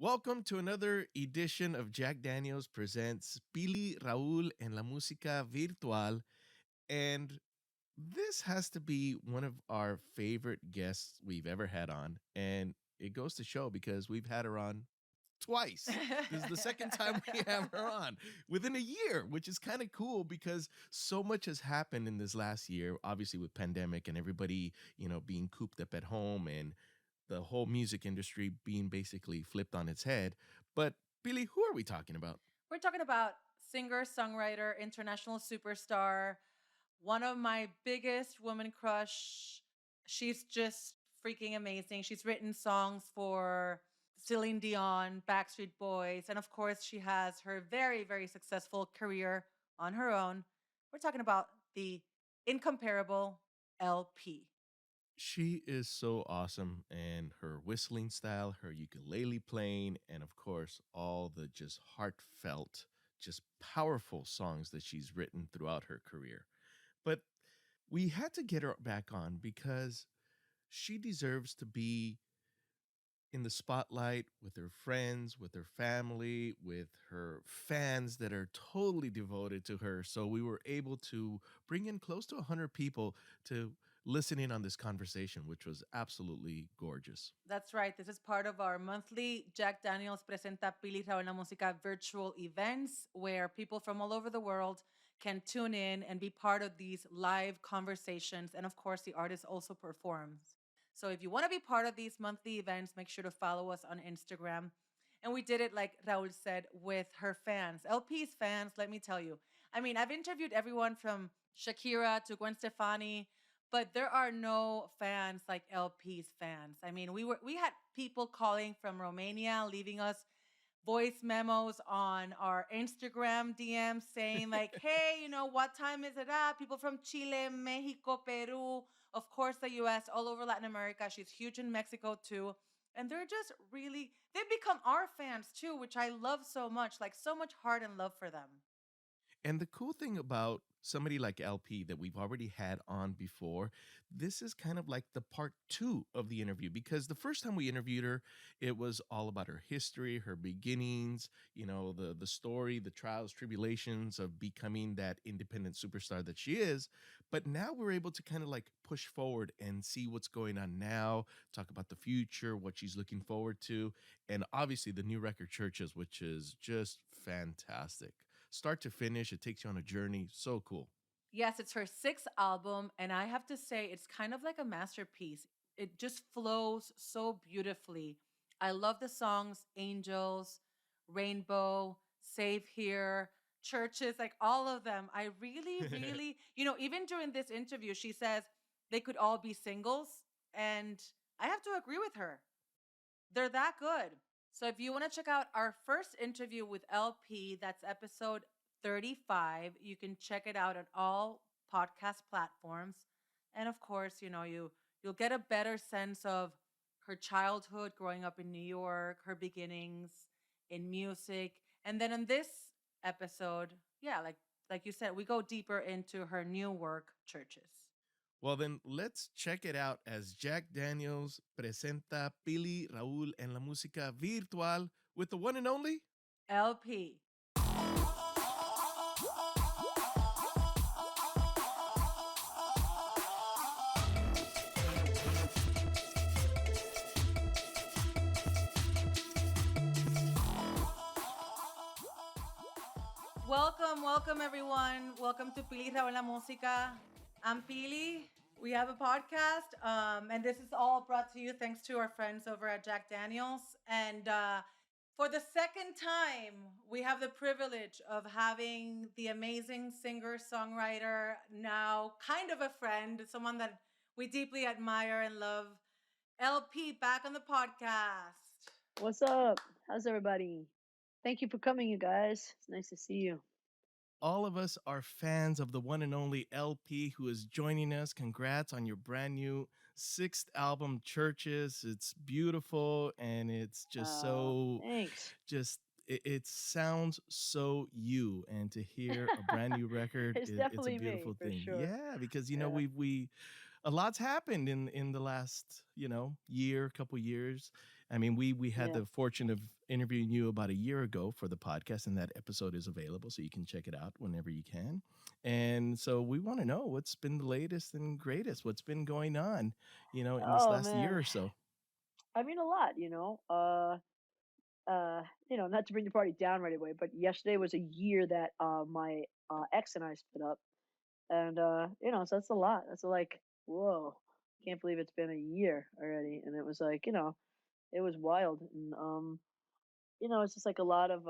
Welcome to another edition of Jack Daniels Presents Pili, Raul en La Musica Virtual. And this has to be one of our favorite guests we've ever had on. And it goes to show because we've had her on twice. This is the second time we have her on within a year, which is kind of cool because so much has happened in this last year, obviously with pandemic and everybody, being cooped up at home and the whole music industry being basically flipped on its head. But Billy, who are we talking about? We're talking about singer, songwriter, international superstar, one of my biggest woman crush. She's just freaking amazing. She's written songs for Celine Dion, Backstreet Boys, and of course, she has her very, very successful career on her own. We're talking about the incomparable LP. She is so awesome, and her whistling style, her ukulele playing, and of course, all the just heartfelt, just powerful songs that she's written throughout her career. But we had to get her back on because she deserves to be in the spotlight with her friends, with her family, with her fans that are totally devoted to her. So we were able to bring in close to 100 people to listen in on this conversation, which was absolutely gorgeous. That's right. This is part of our monthly Jack Daniels Presenta Pili, Raul La Musica virtual events where people from all over the world can tune in and be part of these live conversations. And of course, the artist also performs. So if you want to be part of these monthly events, make sure to follow us on Instagram. And we did it, like Raul said, with her fans, LP's fans, let me tell you. I mean, I've interviewed everyone from Shakira to Gwen Stefani, but there are no fans like LP's fans. I mean, we had people calling from Romania, leaving us voice memos on our Instagram DMs saying like, "Hey, what time is it at?" People from Chile, Mexico, Peru, of course the US, all over Latin America. She's huge in Mexico too. And they're just really they've become our fans too, which I love so much, like so much heart and love for them. And the cool thing about somebody like LP that we've already had on before, this is kind of like the part two of the interview because the first time we interviewed her, it was all about her history, her beginnings, the story, the trials, tribulations of becoming that independent superstar that she is. But now we're able to kind of like push forward and see what's going on now, talk about the future, what she's looking forward to, and obviously the new record Churches, which is just fantastic start to finish. It takes you on a journey. So cool. Yes, it's her sixth album, and I have to say, it's kind of like a masterpiece. It just flows so beautifully. I love the songs Angels, Rainbow, Save Here, Churches, like all of them. I really, really, even during this interview, she says they could all be singles, and I have to agree with her. They're that good. So if you want to check out our first interview with LP, that's episode 35. You can check it out on all podcast platforms. And of course, you'll get a better sense of her childhood growing up in New York, her beginnings in music. And then in this episode, yeah, like you said, we go deeper into her new work, Churches. Well, then let's check it out as Jack Daniels presenta Pili, Raúl en la música virtual with the one and only. LP. Welcome everyone. Welcome to Pili, Raul La Musica. I'm Pili. We have a podcast, and this is all brought to you thanks to our friends over at Jack Daniels. And for the second time, we have the privilege of having the amazing singer songwriter, now kind of a friend, someone that we deeply admire and love, LP, back on the podcast. What's up? How's everybody? Thank you for coming, you guys. It's nice to see you. All of us are fans of the one and only LP who is joining us. Congrats on your brand new sixth album, Churches. It's beautiful and it's just Thanks. it sounds so you. And to hear a brand new record, It's it's a definitely me, beautiful for thing. sure. Yeah, because Yeah. we a lot's happened in the last year, couple years. I mean, we had Yeah. the fortune of interviewing you about a year ago for the podcast, and that episode is available, so you can check it out whenever you can. And so we want to know what's been the latest and greatest, what's been going on, in this Oh last year man. or so. I mean a lot, not to bring the party down right away, but yesterday was a year that my ex and I split up. And so that's a lot. That's like, whoa. Can't believe it's been a year already. And it was like, it was wild. And it's just like a lot of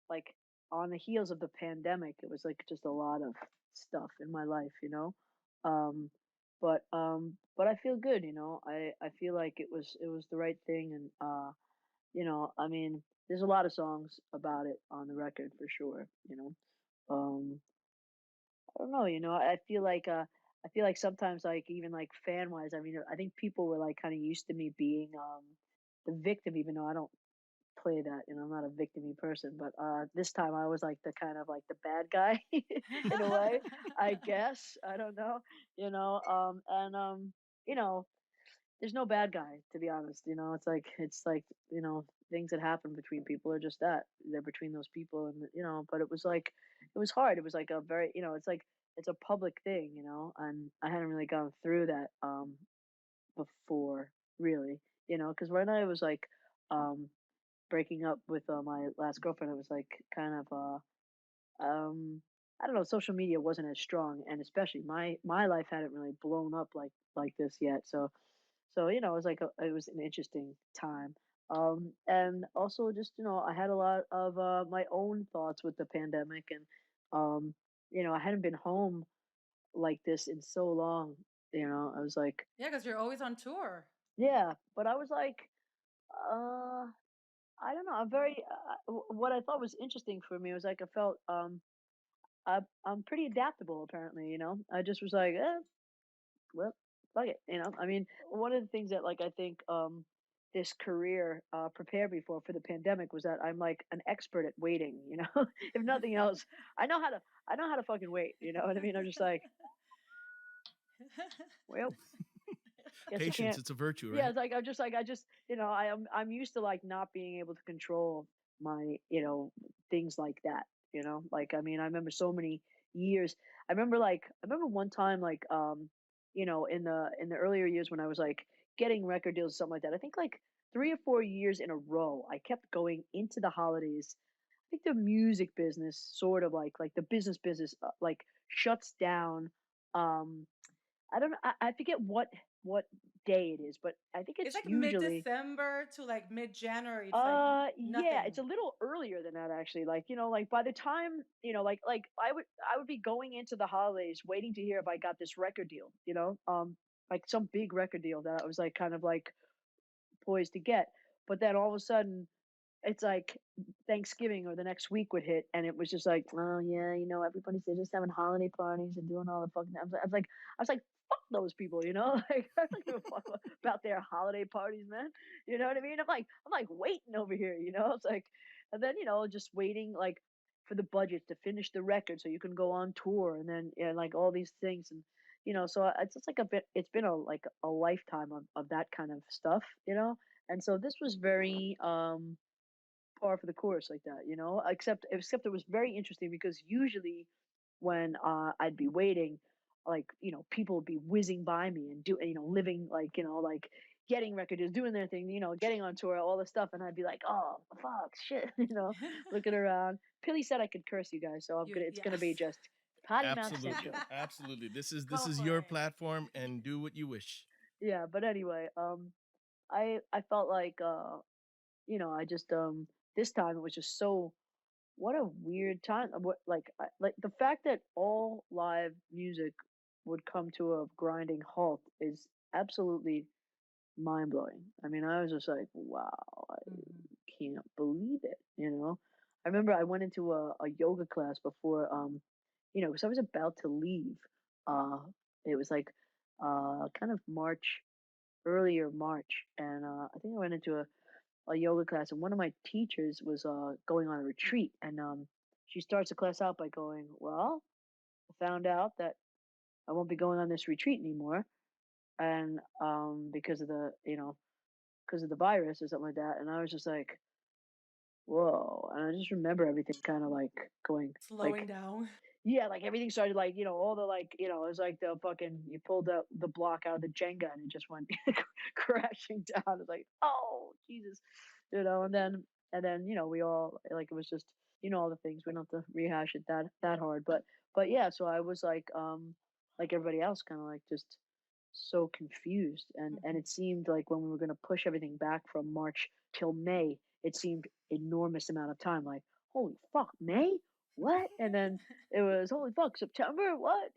like on the heels of the pandemic, it was like just a lot of stuff in my life. Um but I feel good. I feel like it was the right thing. And I mean, there's a lot of songs about it on the record for sure. Um I don't know. I feel like sometimes, like, even like fan wise, I mean, I think people were like kind of used to me being the victim, even though I don't play that. I'm not a victimy person, but this time I was like the kind of like the bad guy in a way, I guess. I don't know, and you know, there's no bad guy, to be honest. It's like things that happen between people are just that, they're between those people. And but it was like, it was hard. It was like a very, it's like, it's a public thing, and I hadn't really gone through that before, really. Because when I was like um breaking up with my last girlfriend, it was like kind of I don't know, social media wasn't as strong, and especially my life hadn't really blown up like this yet. So it was like it was an interesting time. And also just I had a lot of my own thoughts with the pandemic. And um, I hadn't been home like this in so long. I was like, Yeah, because you're always on tour. yeah, but I was like, uh, I don't know. I'm very. What I thought was interesting for me was like I felt I'm pretty adaptable apparently. I just was like, well, fuck it. I mean, one of the things that like I think this career prepared me for the pandemic was that I'm like an expert at waiting. If nothing else, I know how to I know how to fucking wait. You know what I mean? I'm just like, well, guess you Patience, can't. it's a virtue, Yeah, right? it's like I'm just like I just I'm used to like not being able to control my things like that. Like, I mean, I remember so many years. I remember one time, like, in the earlier years when I was like getting record deals or something like that. I think like 3 or 4 years in a row, I kept going into the holidays. I think the music business sort of like the business like shuts down. Um, I don't know. I forget what day it is, but I think It's it's like mid usually December to like mid January. It's like yeah, nothing. it's a little earlier than that actually. Like, like by the time, like I would be going into the holidays waiting to hear if I got this record deal, like some big record deal that I was like kind of like poised to get. But then all of a sudden it's like Thanksgiving or the next week would hit, and it was just like, oh yeah, everybody's they're just having holiday parties and doing all the fucking. I was like, fuck those people, like I don't give a fuck about their holiday parties, man. You know what I mean? I'm like waiting over here, It's like, and then just waiting like for the budget to finish the record so you can go on tour, and then yeah, like all these things. And so it's just like a bit. It's been a lifetime of that kind of stuff. And so this was very par for the course like that, except it was very interesting because usually when I'd be waiting, like, people would be whizzing by me and living like, like getting record deals, doing their thing, getting on tour, all this stuff. And I'd be like, oh, fuck, shit, looking around. Pili said I could curse, you guys. So You it's going to be yes. just potty mouth Absolutely. central. Absolutely. This Go is for your it. platform, and do what you wish. Yeah. But anyway, I felt like, I just, this time it was just so, what a weird time. What like the fact that all live music would come to a grinding halt is absolutely mind blowing. I mean, I was just like, wow, I Mhm. can't believe it. I remember I went into a yoga class before, because I was about to leave. Uh, it was like kind of March, earlier March, and I think I went into a yoga class, and one of my teachers was going on a retreat. And she starts the class out by going, well, I found out that I won't be going on this retreat anymore. And because of the because of the virus or something like that. And I was just like, whoa. And I just remember everything kind of like going Slowing like, down. yeah, like everything started like, all the like, it was like the fucking, you pulled the block out of the Jenga and it just went crashing down. It's like, oh, Jesus, and then, we all, like, it was just, all the things. We don't have to rehash it that hard. But yeah, so I was like everybody else, kind of like just so confused. And Mhm. it seemed like when we were going to push everything back from March till May, it seemed enormous amount of time. Like, holy fuck, May? What? And then it was holy fuck, September? What?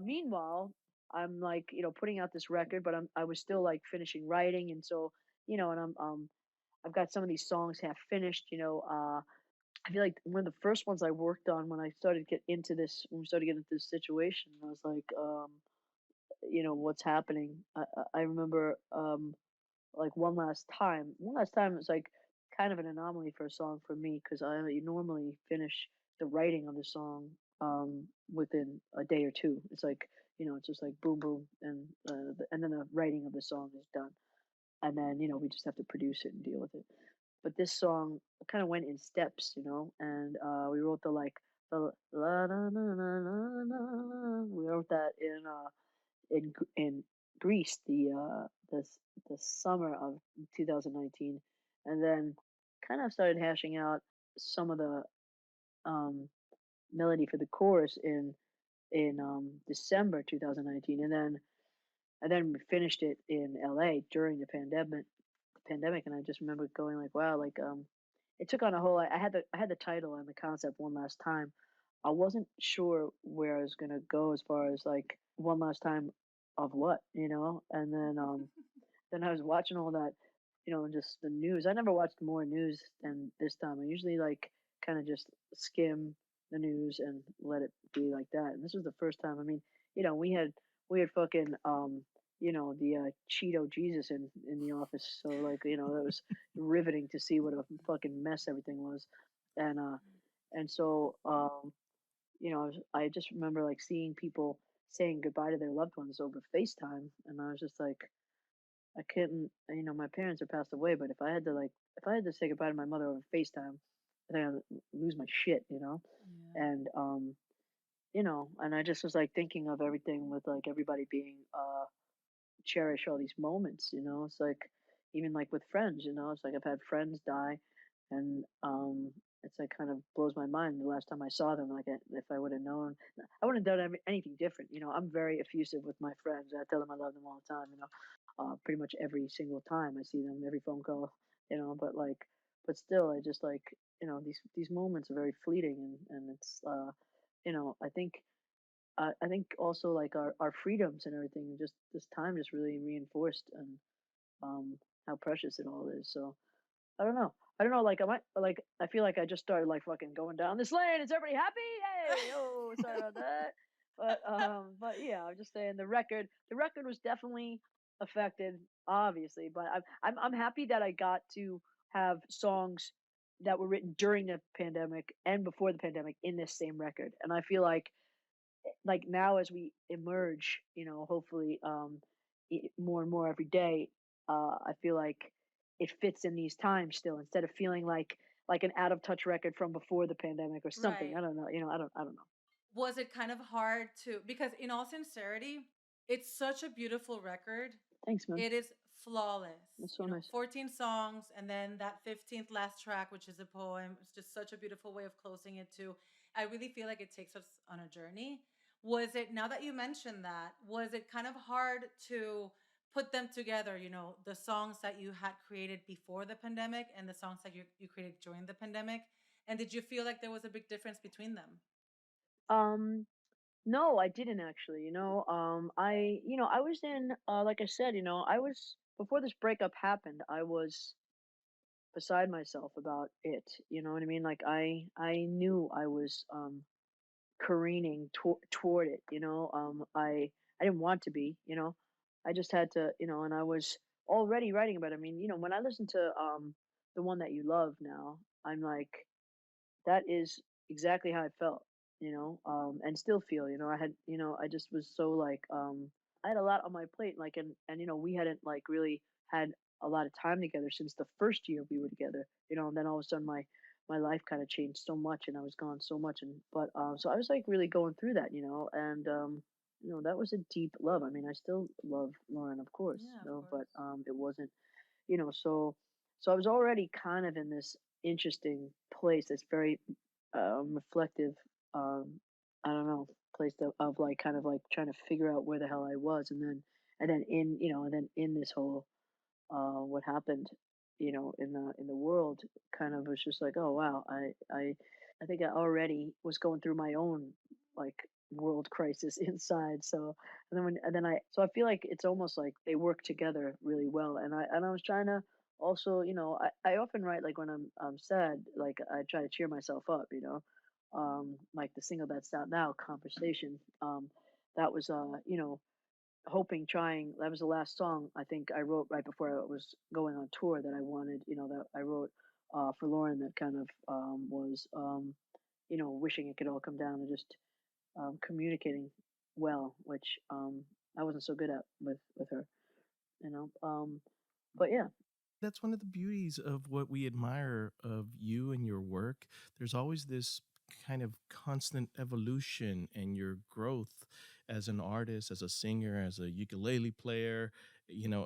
Meanwhile, I'm like, putting out this record, but I was still like finishing writing, and so, and I've got some of these songs half finished. I feel like one of the first ones I worked on when I started get into this when we started getting into this situation, I was like, what's happening. I remember, like, one last time was like kind of an anomaly for a song for me, because I normally finish the writing of the song within a day or two. It's like, it's just like boom boom, and then the writing of the song is done, and then, we just have to produce it and deal with it. But this song kind of went in steps, and we wrote the la na na na na na. We wrote that in Greece, the summer of 2019, and then kind of started hashing out some of the um, melody for the chorus in December 2019, and then we finished it in LA during the pandemic, and I just remember going like, wow, like, it took on a whole. I had the title and the concept one last time. I wasn't sure where I was gonna go as far as like one last time of what, and then I was watching all that, just the news. I never watched more news than this time. I usually like kind of just skim the news and let it be like that. And this was the first time. I mean, we had fucking the Cheeto Jesus in the office. So like, that was riveting to see what a fucking mess everything was. And so I just remember like seeing people saying goodbye to their loved ones over FaceTime, and I was just like, I couldn't. My parents are passed away, but if I had to say goodbye to my mother over FaceTime, I think I'd lose my shit, Yeah. and and I just was like thinking of everything with like everybody being cherish all these moments. It's like even like with friends. It's like I've had friends die, and it's like kind of blows my mind the last time I saw them. Like, if I would have known, I wouldn't have done anything different. I'm very effusive with my friends. I tell them I love them all the time. Pretty much every single time I see them, every phone call. But still, I just like, these moments are very fleeting, and it's I think also like our freedoms and everything, just this time just really reinforced, and how precious it all is. So I don't know. I don't know. Like, I feel like I just started like fucking going down this lane. Is everybody happy? Hey, oh, sorry about that. But yeah, I'm just saying the record was definitely affected, obviously. But I'm happy that I got to have songs that were written during the pandemic and before the pandemic in this same record. And I feel like now as we emerge, hopefully, more and more every day, I feel like it fits in these times still, instead of feeling like an out of touch record from before the pandemic or something. I Right. don't know. I don't know. Was it kind of hard to, because in all sincerity, it's such a beautiful record. Thanks, man. It is flawless. That's so nice. 14 songs and then that 15th last track, which is a poem. It's just such a beautiful way of closing it too. I really feel like it takes us on a journey. Was it, now that you mentioned that, was it kind of hard to put them together, the songs that you had created before the pandemic and the songs that you created during the pandemic? And did you feel like there was a big difference between them? Um, no, I didn't actually. I was in, like I said, I was before this breakup happened. I was beside myself about it. You know what I mean? Like, I knew I was careening toward it. I didn't want to be. I just had to. And I was already writing about it. I mean, when I listen to the one that you love now, I'm like, that is exactly how I felt. And still feel. I just was so like, I had a lot on my plate, like, and we hadn't like really had a lot of time together since the first year we were together, and then all of a sudden my life kind of changed so much and I was gone so much and but so I was like really going through that, and that was a deep love. I mean, I still love Lauren, of course, Yeah, of but course. it wasn't, so I was already kind of in this interesting place that's very reflective, I don't know, place of like kind of like trying to figure out where the hell I was, and then in this whole what happened, in the world, kind of was just like, oh wow, I think I already was going through my own like world crisis inside. So and then I feel like it's almost like they work together really well. And I was trying to also, I often write like when I'm sad, like I try to cheer myself up, like the single that's out now, Conversation. That was hoping, trying, that was the last song I think I wrote right before I was going on tour that I wanted, that I wrote for Lauren, that kind of was wishing it could all come down to just communicating well, which I wasn't so good at with her, but yeah. That's one of the beauties of what we admire of you and your work. There's always this kind of constant evolution and your growth as an artist, as a singer, as a ukulele player,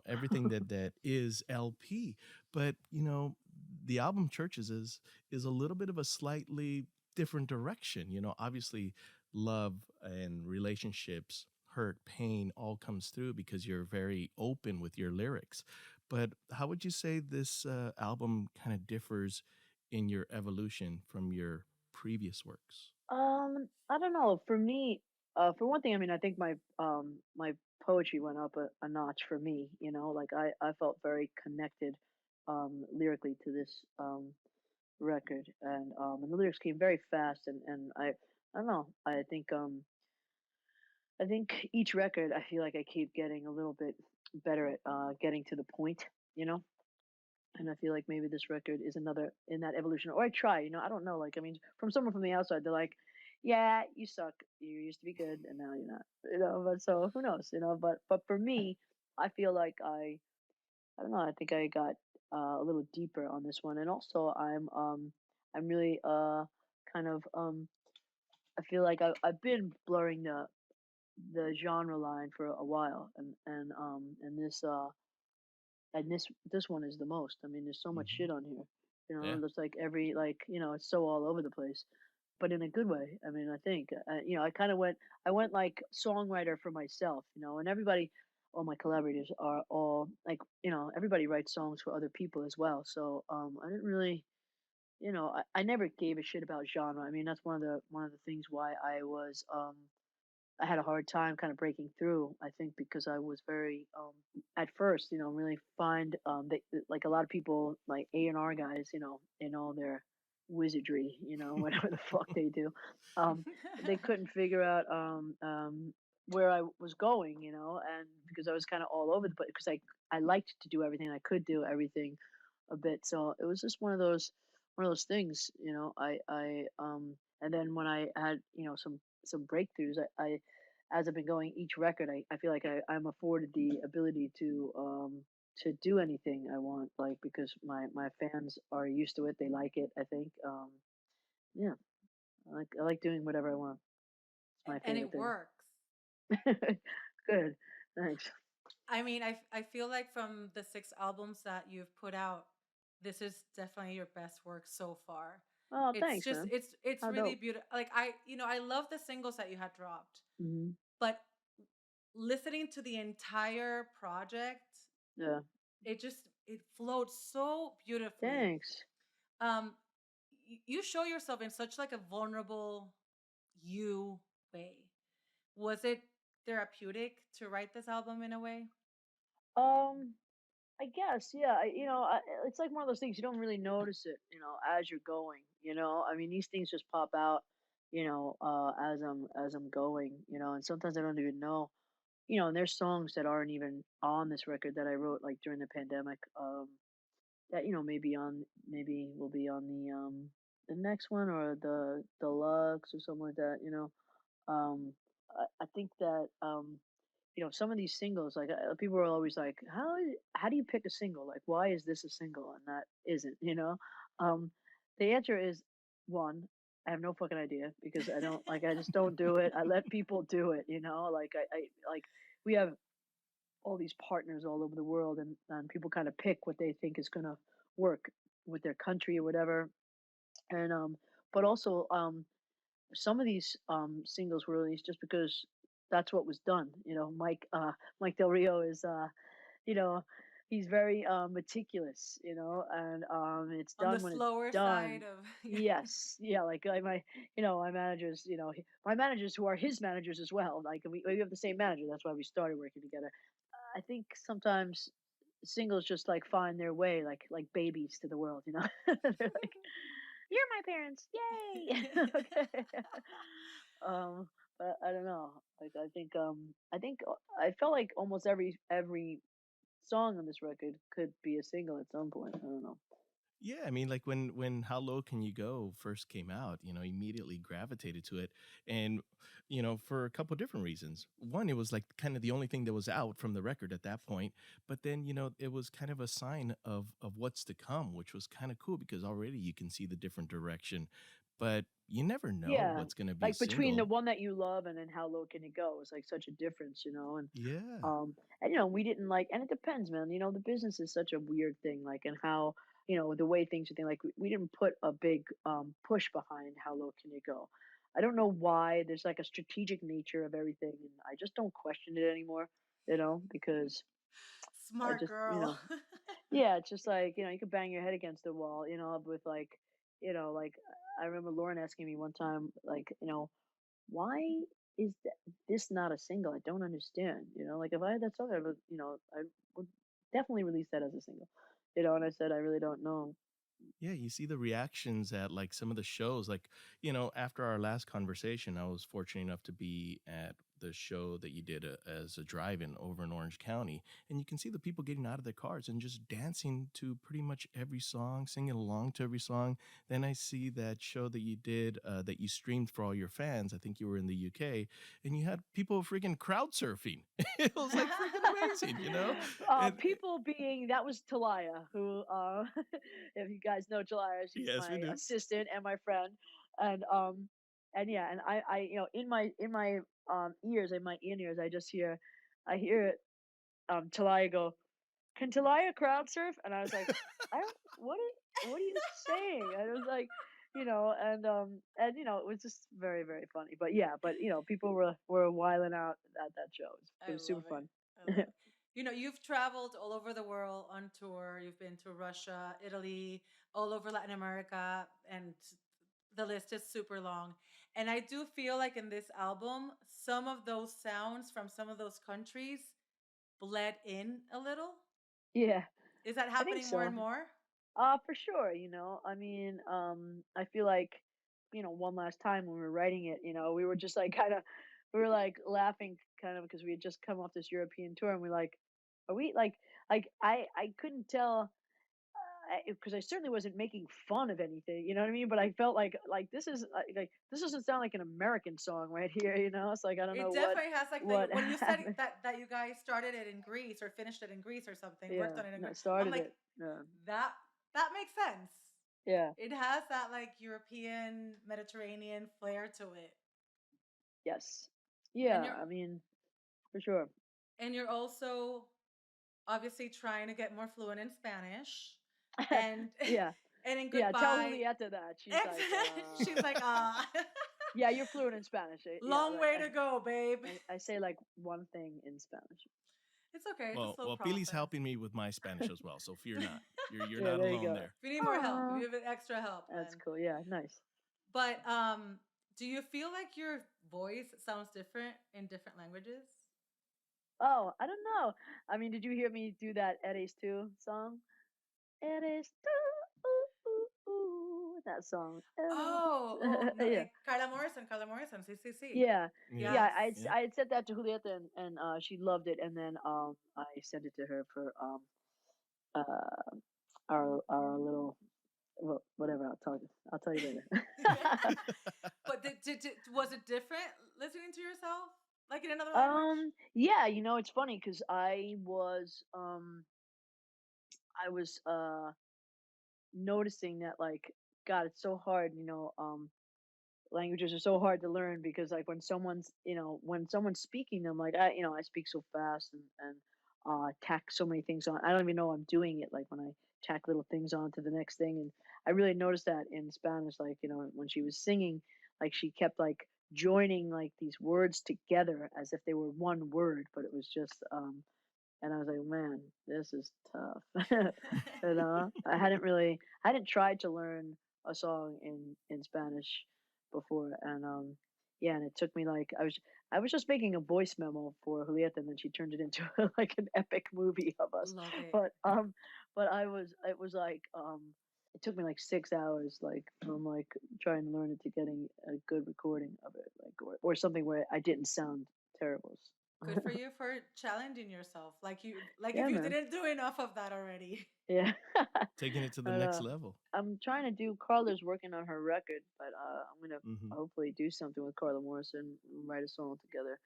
everything that is LP. But, the album Churches is a little bit of a slightly different direction. Obviously love and relationships, hurt, pain all comes through because you're very open with your lyrics. But how would you say this album kind of differs in your evolution from your previous works? I don't know. For me, for one thing, I mean, I think my poetry went up a notch for me. Like I felt very connected lyrically to this record, and the lyrics came very fast, and I don't know. I think each record, I feel like I keep getting a little bit better at getting to the point, you know. And I feel like maybe this record is another in that evolution, or I try, I don't know. Like, I mean, from someone from the outside, they're like, "Yeah, you suck. You used to be good, and now you're not." But so who knows, But for me, I feel like I don't know. I think I got a little deeper on this one, and also I'm really kind of I feel like I've been blurring the genre line for a while, and this one is the most. I mean, there's so much shit Hmm. on here. Yeah. There's like every, like, it's so all over the place, but in a good way. I mean, I think I went like songwriter for myself, and everybody, all my collaborators are all like, everybody writes songs for other people as well. So I didn't really, I never gave a shit about genre. I mean, that's one of the things why I had a hard time kind of breaking through. I think because I was very, at first, really find like a lot of people, like A&R guys, in all their wizardry, whatever the fuck they do, they couldn't figure out where I was going, and because I was kind of all over the place, because I liked to do everything, I could do everything a bit, so it was just one of those things, and then when I had, some breakthroughs, as I've been going each record, I feel like I'm afforded the ability to do anything I want, like, because my fans are used to it, they like it, I think. Yeah, I like doing whatever I want. It's my And favorite it thing. works. Good, thanks. I mean, I feel like from the 6 albums that you've put out, this is definitely your best work so far. Oh, It's thanks, just man. it's How really dope. beautiful. Like I love the singles that you had dropped, Hmm. but listening to the entire project, Yeah, it flowed so beautifully. thanks. Um you show yourself in such like a vulnerable you way. Was it therapeutic to write this album in a way? Um, I guess, yeah. It's like one of those things you don't really notice it, as you're going. I mean, these things just pop out, as I'm going, and sometimes I don't even know, and there's songs that aren't even on this record that I wrote like during the pandemic, that maybe will be on the next one, or the deluxe or something like that. Um, I think that some of these singles, like people are always like, how do you pick a single? Like, why is this a single and that isn't? Um, the answer is one. I have no fucking idea because I don't like. I just don't do it. I let people do it. Like I like we have all these partners all over the world, and people kind of pick what they think is gonna work with their country or whatever. And but also some of these singles were released just because that's what was done. Mike Del Rio is you know he's very meticulous, and it's On the done when it's slower side done. of Yes, yeah, like my managers, my managers who are his managers as well. Like we have the same manager. That's why we started working together. I think sometimes singles just like find their way, like babies to the world. They're like, "You're my parents, yay!" Okay. um, but I don't know. Like I felt like almost every song on this record could be a single at some point. I don't know. Yeah, I mean, like when "How Low Can You Go" first came out, immediately gravitated to it, and for a couple different reasons. One, it was like kind of the only thing that was out from the record at that point, but then it was kind of a sign of what's to come, which was kind of cool because already you can see the different direction, but you never know Yeah, what's going to be a like between the single. one that you love and then how low can it go? It's like such a difference, Yeah. and we didn't like, and it depends, man. The business is such a weird thing, like, and how the way things are thing. Like we didn't put a big push behind how low can it go. I don't know why. There's like a strategic nature of everything, and I just don't question it anymore. Because I smart just girl. yeah, it's just like, you could bang your head against the wall, with like, like I remember Lauren asking me one time, like, why is this not a single? I don't understand. Like if I had that song, I would definitely release that as a single. And I said, I really don't know. Yeah, you see the reactions at like some of the shows. Like, after our last conversation, I was fortunate enough to be at the show that you did as a drive in over in Orange County. And you can see the people getting out of their cars and just dancing to pretty much every song, singing along to every song. Then I see that show that you did that you streamed for all your fans. I think you were in the UK and you had people freaking crowd surfing. It was like freaking amazing. And People being that was Talia, who, if you guys know Talia, she's yes, we my do. assistant and my friend, and yeah, and in my ears, in my in ears, I hear it, Talia go, "Can Talia crowd surf?" And I was like, I don't, what are you saying? And it was like, and it was just very, very funny. But yeah, people were wiling out at that show. It I was super love it. fun. I love it. You've traveled all over the world on tour. You've been to Russia, Italy, all over Latin America, and the list is super long. And I do feel like in this album, some of those sounds from some of those countries bled in a little. Yeah, Is that I think happening more and so. more? For sure. I mean, I feel like, one last time when we were writing it, we were just like we were like laughing kind of because we had just come off this European tour, and we're like, are we like I couldn't tell because I certainly wasn't making fun of anything, you know what I mean? But I felt like this is like this doesn't sound like an American song right here, It's like I don't It know definitely has like the what when you said happened. that you guys started it in Greece or finished it in Greece or something, worked Yeah, on it in no, Greece. I'm started like, it. Yeah, that that makes sense. yeah, It has that like European Mediterranean flair to it. yes, And yeah. you're I mean, for sure. and you're also obviously trying to get more fluent in Spanish. And Yeah, and in yeah. Tell goodbye, Julieta that she's like, she's like, ah, yeah, you're fluent in Spanish. Yeah, long way to go, babe. I say like one thing in Spanish. It's okay. It's a Well, slow well, Pili's process. helping me with my Spanish as well, so fear not. You're Yeah, not there you alone go. there. If you need more help, if Aw, you have extra help, that's then. cool. Yeah, nice. But do you feel like your voice sounds different in different languages? Oh, I don't know. I mean, did you hear me do that Eres Tu song? Eres tu, that song. Oh, oh no, Yeah, Carla Morrison, sí, sí, sí. yeah, Yeah, yeah. Yes. I yeah. I had said that to Julieta, and she loved it, and then I sent it to her for uh our little, well, whatever. I'll tell you later. But was it different listening to yourself? like in another language? Yeah, it's funny because I was noticing that, like, God, it's so hard, languages are so hard to learn because, like, when someone's speaking them, like, I speak so fast and tack so many things on. I don't even know I'm doing it, like, when I tack little things on to the next thing. And I really noticed that in Spanish, like, when she was singing, like, she kept, like, joining, like, these words together as if they were one word, but it was just, and I was like, "Man, this is tough." I hadn't tried to learn a song in Spanish before, and, yeah, and it took me, like, I was just making a voice memo for Julieta, and then she turned it into, like, an epic movie of us. Love it. But it was like, it took me, like, 6 hours, like, from, like, trying to learn it to getting a good recording of it, like, or something where I didn't sound terrible. Good for you for challenging yourself. Like if Yeah, you man. didn't do enough of that already. Yeah. Taking it to the But, next level. I'm trying to do Carla's working on her record, but, I'm gonna Hmm. hopefully do something with Carla Morrison, write a song together,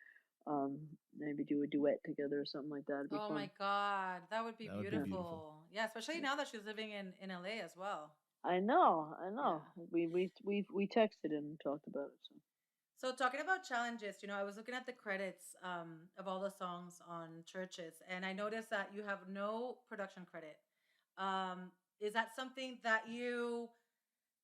maybe do a duet together or something like that. It'd be Oh my fun. god, that would be That would be Yeah. beautiful. beautiful. Yeah, especially now that she's living in LA as well. I know. Yeah. We texted and talked about it, so So talking about challenges, I was looking at the credits of all the songs on Churches, and I noticed that you have no production credit. Is that something that you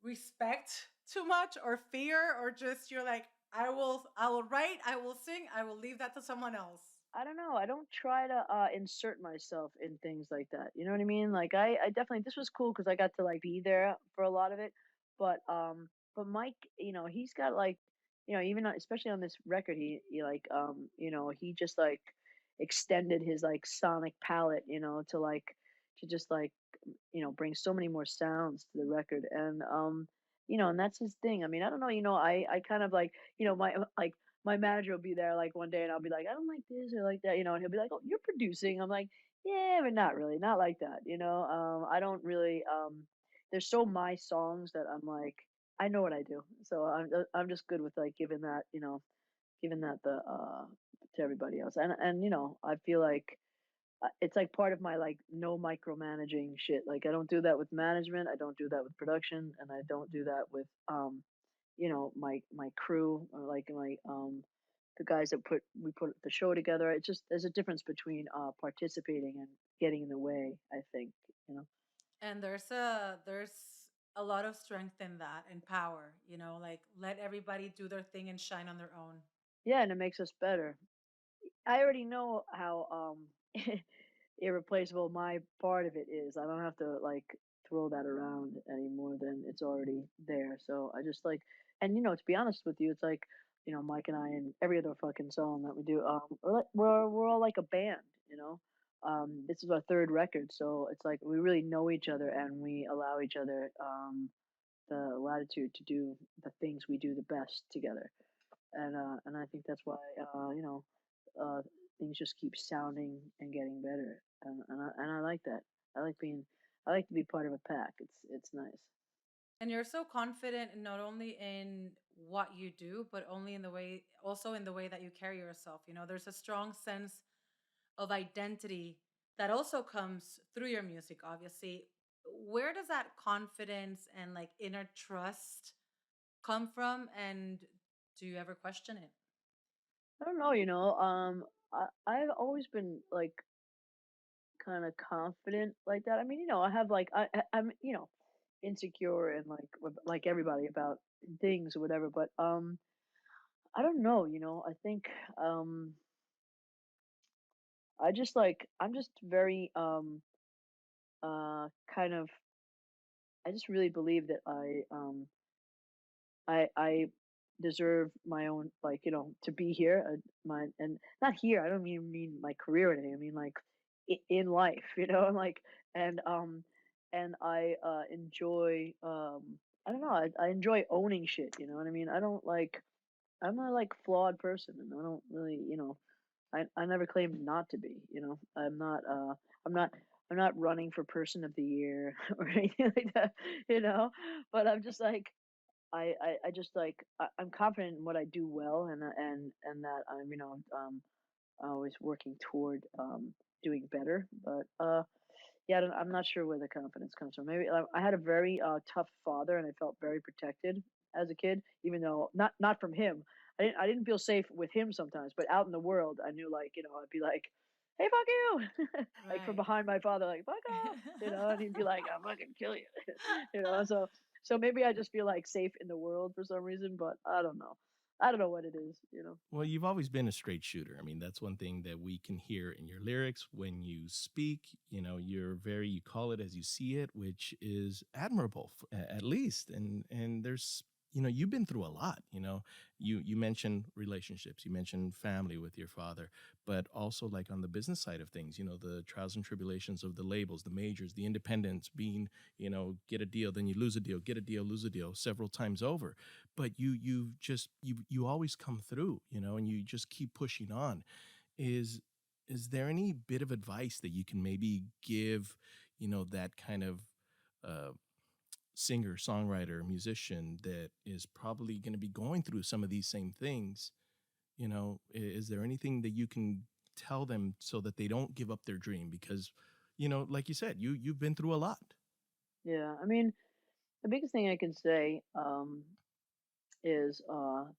respect too much, or fear, or just you're like, I will write, I will sing, I will leave that to someone else? I don't know. I don't try to insert myself in things like that. You know what I mean? Like, I definitely, this was cool because I got to, like, be there for a lot of it. But Mike, he's got, like, even especially on this record, he like, he just, like, extended his, like, sonic palette, to, like, to just, like, bring so many more sounds to the record. And that's his thing. I mean, I don't know, I kind of, like, my manager will be there, like, one day, and I'll be like, I don't like this or like that, and he'll be like, oh, you're producing. I'm like, yeah, but not really, not like that. I don't really. There's so my songs that I'm like, I know what I do, so I'm just good with, like, giving that the to everybody else. And I feel like, it's like part of my, like, no micromanaging shit. Like, I don't do that with management, I don't do that with production, and I don't do that with, my crew, or, like, the guys that put the show together. It's just, there's a difference between participating and getting in the way, I think, you know. And there's a lot of strength in that and power, like let everybody do their thing and shine on their own. Yeah, and it makes us better. I already know how irreplaceable my part of it is. I don't have to, like, throw that around any more than it's already there. So I just, like, and, to be honest with you, it's like, Mike and I, and every other fucking song that we do, we're all like a band, you know. This is our third record, so it's like we really know each other, and we allow each other the latitude to do the things we do the best together. And I think that's why, uh, things just keep sounding and getting better, and I like that. I like being I like to be part of a pack. It's nice. And you're so confident not only in what you do, but only in the way also in the way that you carry yourself. There's a strong sense of identity that also comes through your music, obviously. Where does that confidence and like inner trust come from, and do you ever question it? I don't know, I've always been, like, kind of confident like that. I mean, I have, like, I'm, insecure and, like, like everybody, about things or whatever. But I don't know. I think, I'm just very, kind of, I just really believe that I deserve my own, like, to be here, my and not here. I don't even mean my career or anything. I mean, like, in life, like, and I enjoy, I don't know, I enjoy owning shit. You know what I mean? I don't like I'm a, like, flawed person, and I don't really, I never claimed not to be. I'm not I'm not running for person of the year or anything like that. you know. But I'm just like, I just like I'm confident in what I do well, and that I'm always working toward doing better. But yeah, I'm not sure where the confidence comes from. Maybe I had a very tough father, and I felt very protected as a kid, even though not from him. I didn't feel safe with him sometimes, but out in the world, I knew like I'd be like, "Hey, fuck you," like from Right. behind my father, like "fuck off," and he'd be like, "I'll fucking kill you," So maybe I just feel like safe in the world for some reason, but I don't know. I don't know what it is. Well, you've always been a straight shooter. I mean, that's one thing that we can hear in your lyrics when you speak. You're very, you call it as you see it, which is admirable, at least. And there's, you've been through a lot. You mentioned relationships, you mentioned family with your father, but also like on the business side of things, the trials and tribulations of the labels, the majors, the independents, being, get a deal, then you lose a deal, get a deal, lose a deal several times over, but you always come through, and you just keep pushing on. Is is there any bit of advice that you can maybe give, that kind of uh singer, songwriter, musician that is probably going to be going through some of these same things? Is there anything that you can tell them so that they don't give up their dream? Because, like you said, you've been through a lot. Yeah, I mean, the biggest thing I can say is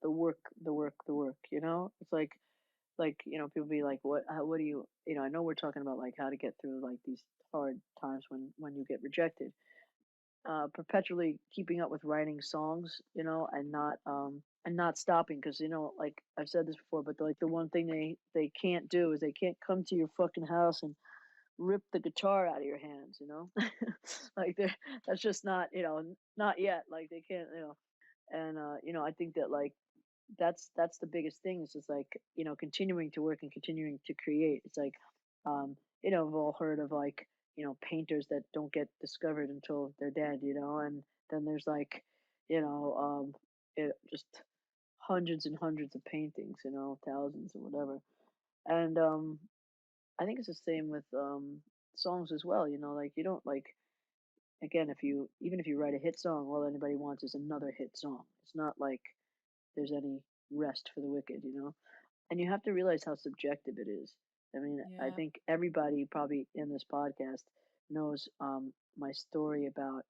the work, the work, the work. It's like people be like, what do you. I know we're talking about like how to get through like these hard times when you get rejected. Perpetually keeping up with writing songs, and not stopping because like I've said this before, but like the one thing they can't do is they can't come to your fucking house and rip the guitar out of your hands. Like that's just not not yet, like they can't. And I think that like that's the biggest thing. Is just like continuing to work and continuing to create. It's like we've all heard of like painters that don't get discovered until they're dead. And then there's like just hundreds and hundreds of paintings, thousands or whatever. And I think it's the same with songs as well. Like you don't like, again, if you even if you write a hit song, all anybody wants is another hit song. It's not like there's any rest for the wicked. And you have to realize how subjective it is. I mean, I Yeah. think everybody probably in this podcast knows my story about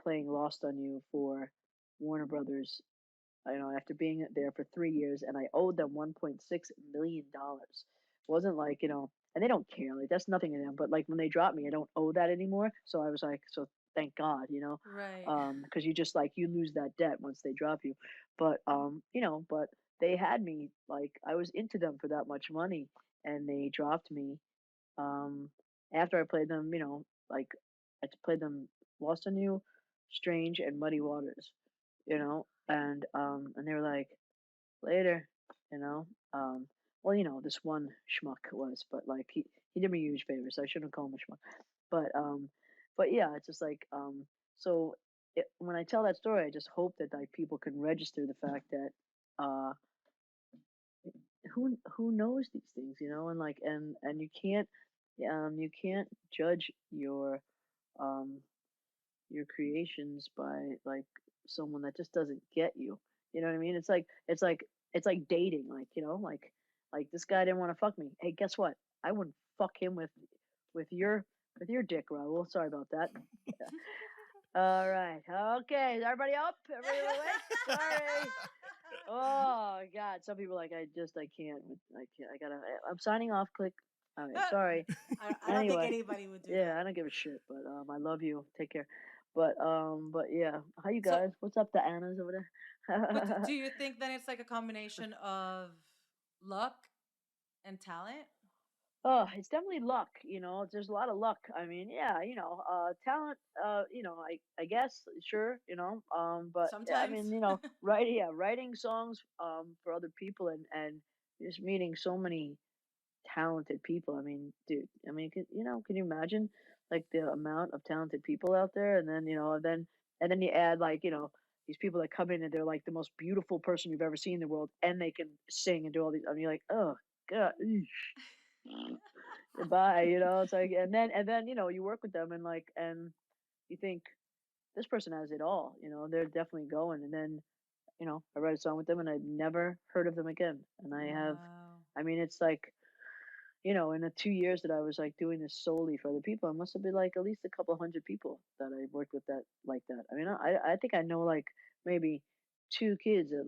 playing Lost on You for Warner Brothers. After being there for 3 years, and I owed them $1.6 million. Wasn't like and they don't care. Like that's nothing to them. But like when they drop me, I don't owe that anymore. So I was like, so thank God. Right. Because you just like you lose that debt once they drop you. But they had me like I was into them for that much money, and they dropped me. Um, After I played them, like I played them Lost on You, Strange, and Muddy Waters. And they were like, later, you know. Um, well, this one schmuck was, but like he did me a huge favor, so I shouldn't call him a schmuck. But yeah, it's just like so when I tell that story, I just hope that like people can register the fact that uh who knows these things, and like and you can't judge um your creations by like someone that just doesn't get you. You know what I mean? It's like dating, like this guy didn't want to fuck me. Hey, guess what? I wouldn't fuck him with your with your dick, Raul. Sorry about that. All right. Okay. Is everybody up? Everybody awake? Sorry. Oh God. Some people like I can't. I can't. I gotta. I'm signing off. Click. All right. Sorry. I don't think Anyway, anybody would do yeah, that. I don't give a shit, but I love you. Take care. But yeah, how you So, guys? What's up, the Annas over but do there? you think then it's like a combination of luck and talent? Oh, it's definitely luck. There's a lot of luck. I mean, yeah, talent. I guess sure. But yeah, I Sometimes. mean, writing songs for other people and just meeting so many talented people. I mean, dude, I mean, can you imagine like the amount of talented people out there? And then, and then you add like, these people that come in and they're like the most beautiful person you've ever seen in the world, and they can sing and do all these. I mean, you're like, oh God, goodbye. It's like, and then, you work with them and like, and you think. this person has it all. They're definitely going. And then I write a song with them, and I've never heard of them again. And I have, Wow. I mean, it's like in the 2 years that I was like doing this solely for other people, I must have been like at least a couple hundred people that I worked with that like that. I mean, I think I know like maybe two kids that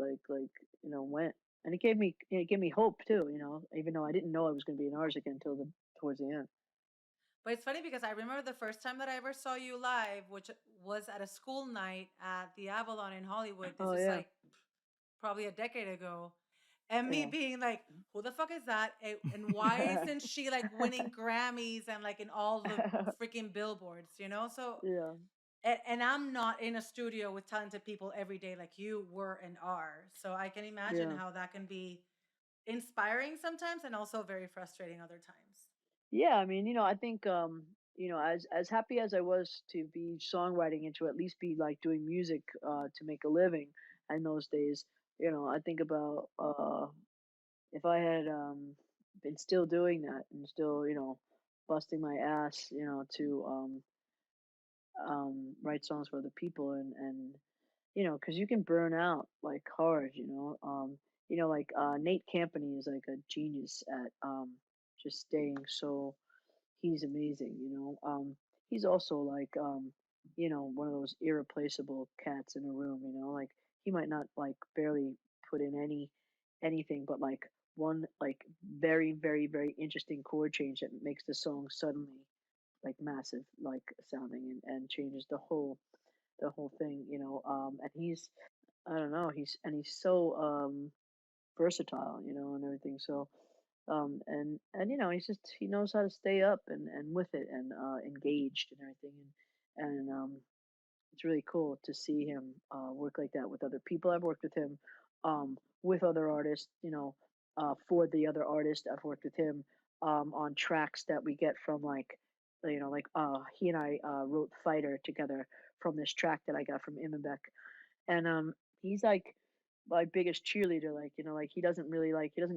went, and it gave me hope too. Even though I didn't know I was going to be an artist again until the towards the end. But it's funny because I remember the first time that I ever saw you live, which was at a school night at the Avalon in Hollywood. This Oh is yeah, like probably a decade ago. And me yeah, being like, who the fuck is that? And why isn't she like winning Grammys and like in all the freaking billboards, you know? So, yeah, and I'm not in a studio with talented people every day like you were and are. So I can imagine yeah. how that can be inspiring sometimes and also very frustrating other times. Yeah, I mean, I think as happy as I was to be songwriting and to at least be like doing music to make a living in those days, I think about if I had been still doing that and still, busting my ass, to write songs for other people and because you can burn out like hard, like Nate Campany is like a genius at just staying so. He's amazing, he's also like, one of those irreplaceable cats in a room, like he might not like barely put in anything but like one like very, very, very interesting chord change that makes the song suddenly like massive, like sounding and changes the whole thing, and he's I don't know, he's so versatile, and everything. So and he knows how to stay up and with it and engaged and everything and it's really cool to see him work like that with other people. I've worked with him with other artists, for the other artist. I've worked with him on tracks that we get from like he and I wrote Fighter together from this track that I got from Imenbeck, and he's like my biggest cheerleader. Like like he doesn't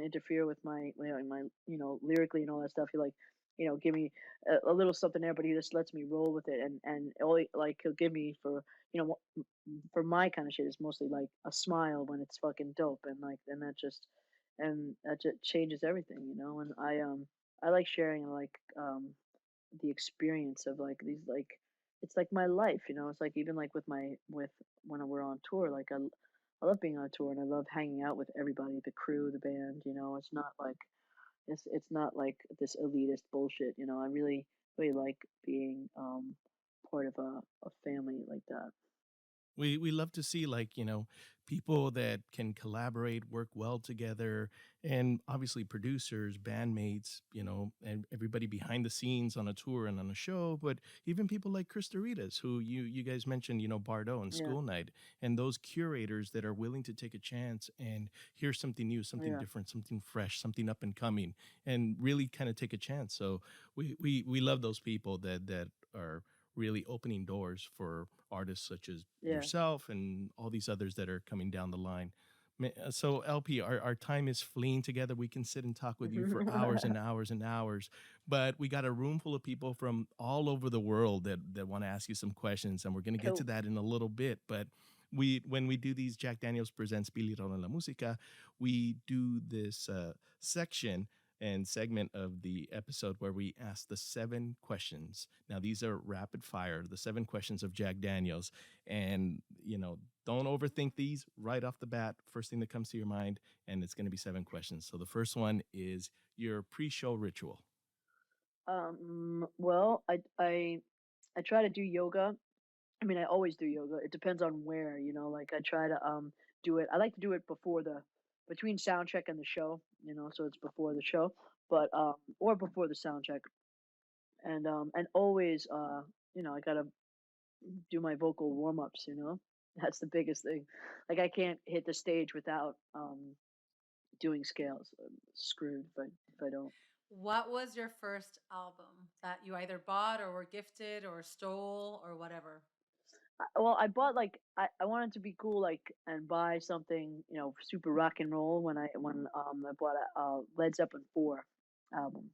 interfere with my lyrically and all that stuff. He like give me a little something there, but he just lets me roll with it. And all like he'll give me for for my kind of shit is mostly like a smile when it's fucking dope, and like and that just changes everything. And I like sharing like the experience of like these like it's like my life, it's like even like with when we're on tour, like I love being on tour and I love hanging out with everybody, the crew, the band, it's not like it's not like this elitist bullshit, I really like being part of a family like that. We love to see, like, people that can collaborate, work well together, and obviously producers, bandmates, and everybody behind the scenes on a tour and on a show. But even people like Christoritas, who you guys mentioned, Bardot and Yeah, School Night, and those curators that are willing to take a chance and hear something new, something yeah, different, something fresh, something up and coming, and really kind of take a chance. So we love those people that are really opening doors for artists such as yeah. yourself and all these others that are coming down the line. So LP, our time is fleeing together. We can sit and talk with you for hours and hours and hours, but we got a room full of people from all over the world that want to ask you some questions, and we're going to get to Cool. that in a little bit. But when we do these Jack Daniels presents Pili La Musica, we do this section and segment of the episode where we ask the 7 questions. Now, these are rapid fire, the 7 questions of Jack Daniels. And, don't overthink these right off the bat. First thing that comes to your mind, and it's going to be 7 questions. So the first one is your pre show ritual. Well, I try to do yoga. I mean, I always do yoga. It depends on where, like I try to do it. I like to do it before the between sound check and the show, so it's before the show, but or before the sound check. And always I got to do my vocal warm-ups, That's the biggest thing. Like I can't hit the stage without doing scales. I'm screwed if I don't. What was your first album that you either bought or were gifted or stole or whatever? Well, I bought like I wanted to be cool, like, and buy something, super rock and roll when I bought a Led Zeppelin 4 album.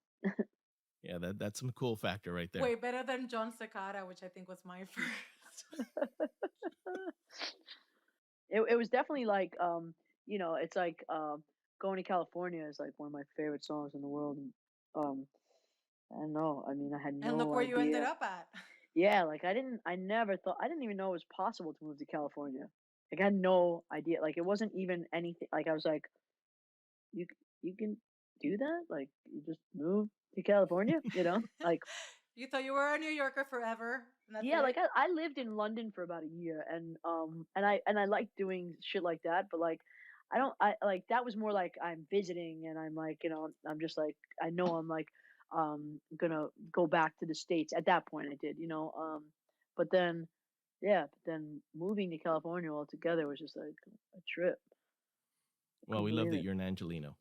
Yeah, that's some cool factor right there. Way better than John Cicada, which I think was my first. It was definitely like, it's like, going to California is like one of my favorite songs in the world. And, I don't know. I mean, I had And look no where you ended idea. up at. Yeah, like I never thought, I didn't even know it was possible to move to California. Like I had no idea. Like it wasn't even anything. Like I was like, you can do that? Like you just move to California, Like You thought you were a New Yorker forever, and that's yeah, like it? I lived in London for about a year, and I like doing shit like that, but like I like that was more like I'm visiting and I'm like, I'm just like I know I'm like gonna go back to the States. At that point I did, but then yeah, but then moving to California altogether was just like a trip. I Well, couldn't we love believe that it. you're an Angelino.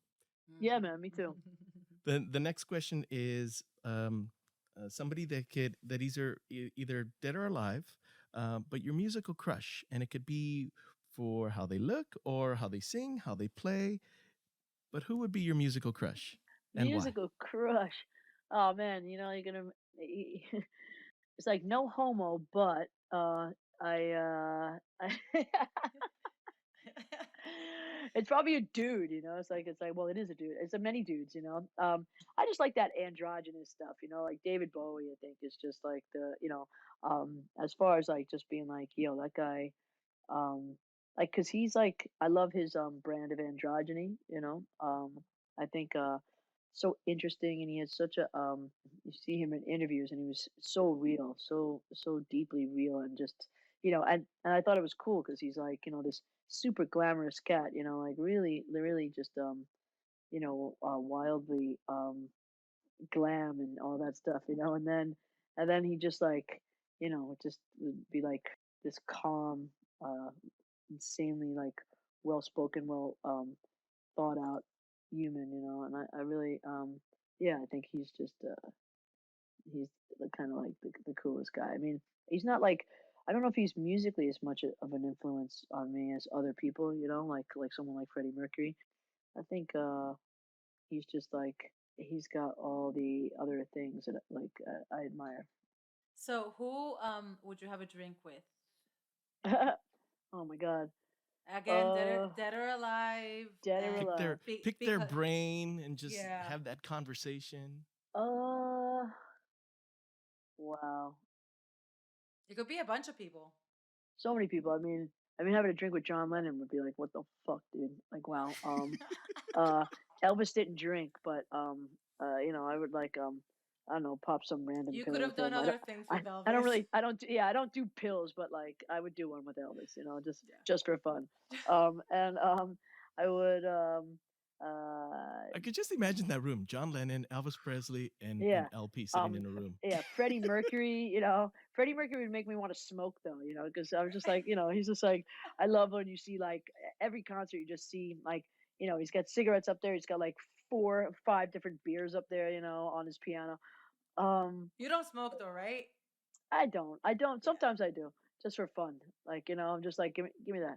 Yeah, man, me too. The next question is somebody that either dead or alive, but your musical crush, and it could be for how they look or how they sing, how they play. But who would be your musical crush, and why? Musical crush. Oh man, you're gonna. It's like no homo, but I it's probably a dude, It's like well, it is a dude. It's a many dudes. I just like that androgynous stuff, like David Bowie. I think is just like as far as like just being like that guy, like because he's like I love his brand of androgyny. I think so interesting, and he has such a you see him in interviews, and he was so real, so deeply real, and just and I thought it was cool because he's like this super glamorous cat, like really just wildly glam and all that stuff, and then he just like just would be like this calm, uh insanely like well spoken, well thought out human, and I really yeah, I think he's the kind of like the coolest guy. I mean, he's not like I don't know if he's musically as much of an influence on me as other people, like someone like Freddie Mercury. I think he's just like he's got all the other things that like I admire. So, who would you have a drink with? Oh my god. Again, Uh dead or alive, Dead or Pick and alive. their because brain and just yeah, have that conversation. Uh wow. it could be a bunch of people. So many people. I mean, having a drink with John Lennon would be like, what the fuck, dude? Like, wow. Uh, Elvis didn't drink, but I would like I don't know, pop some random You could pill have with him. done other things with I don't Elvis. really, I don't do pills, but like, I would do one with Elvis, Yeah. just for fun. And I would uh, I could just imagine that room: John Lennon, Elvis Presley, and yeah. LP sitting in a room. Yeah, Freddie Mercury, Freddie Mercury would make me want to smoke though, because I was just like, he's just like, I love when you see like every concert, you just see like, he's got cigarettes up there, he's got like 4 or 5 different beers up there, on his piano. Um, You don't smoke though, right? I don't. Yeah. Sometimes I do, just for fun. Like, I'm just like, give me that.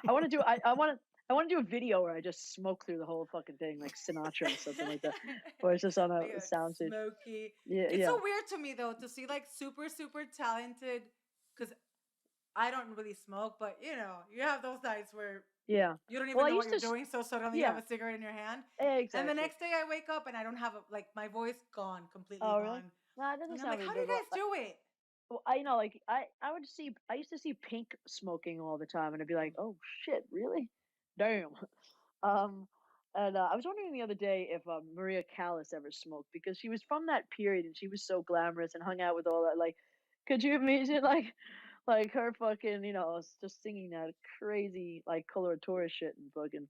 I want to do, I want to do a video where I just smoke through the whole fucking thing, like Sinatra or something like that, or it's just on Like a a soundstage. smoky. Yeah, It's so yeah, weird to me though to see like super talented, because I don't really smoke, but you have those nights where yeah. you don't Well, even I know what used you're to, doing, so suddenly you have yeah, a cigarette in your hand. And the exactly. next day I wake up and I don't have like my voice gone, completely Oh, really? gone. No, it doesn't And I'm sound like, really how do bad. you Well, guys do it? like I would see. I used to see Pink smoking all the time, and I'd be like, "Oh shit, really? Damn." Um, and I was wondering the other day if Maria Callas ever smoked because she was from that period and she was so glamorous and hung out with all that. Like, could you imagine like her fucking just singing that crazy like coloratura shit and fucking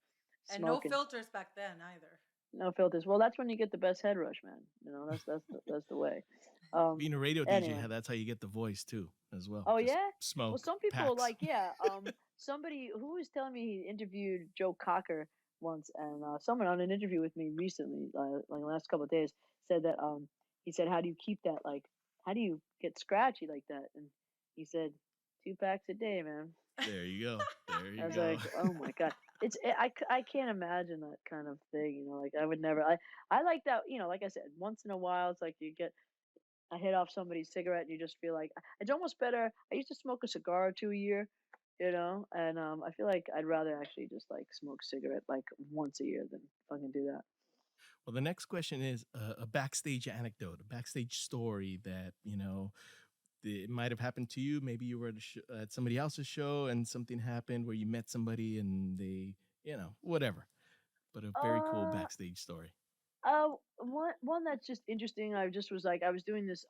And no smoking. filters back then either. No filters. Well, that's when you get the best head rush, man. That's the way. Being a radio DJ, Anyway. that's how you get the voice too, as well. Oh Just yeah. Well, smoke some people packs. like yeah. Somebody who was telling me he interviewed Joe Cocker once, and someone on an interview with me recently, like the last couple of days, said that he said, "How do you keep that? Like, how do you get scratchy like that?" And he said, 2 packs a day, man. There you go. There I you was go. like, "Oh my god." I can't imagine that kind of thing. Like I would never. I like that. Like I said, once in a while, it's like you get. I hit off somebody's cigarette, and you just feel like it's almost better. I used to smoke a cigar or two a year, and I feel like I'd rather actually just like smoke a cigarette like once a year than fucking do that. Well, the next question is a backstage anecdote, a backstage story that, it might have happened to you. Maybe you were at somebody else's show and something happened where you met somebody and they, whatever. But a very cool Uh, backstage story. one that's just interesting. I just was like, I was doing this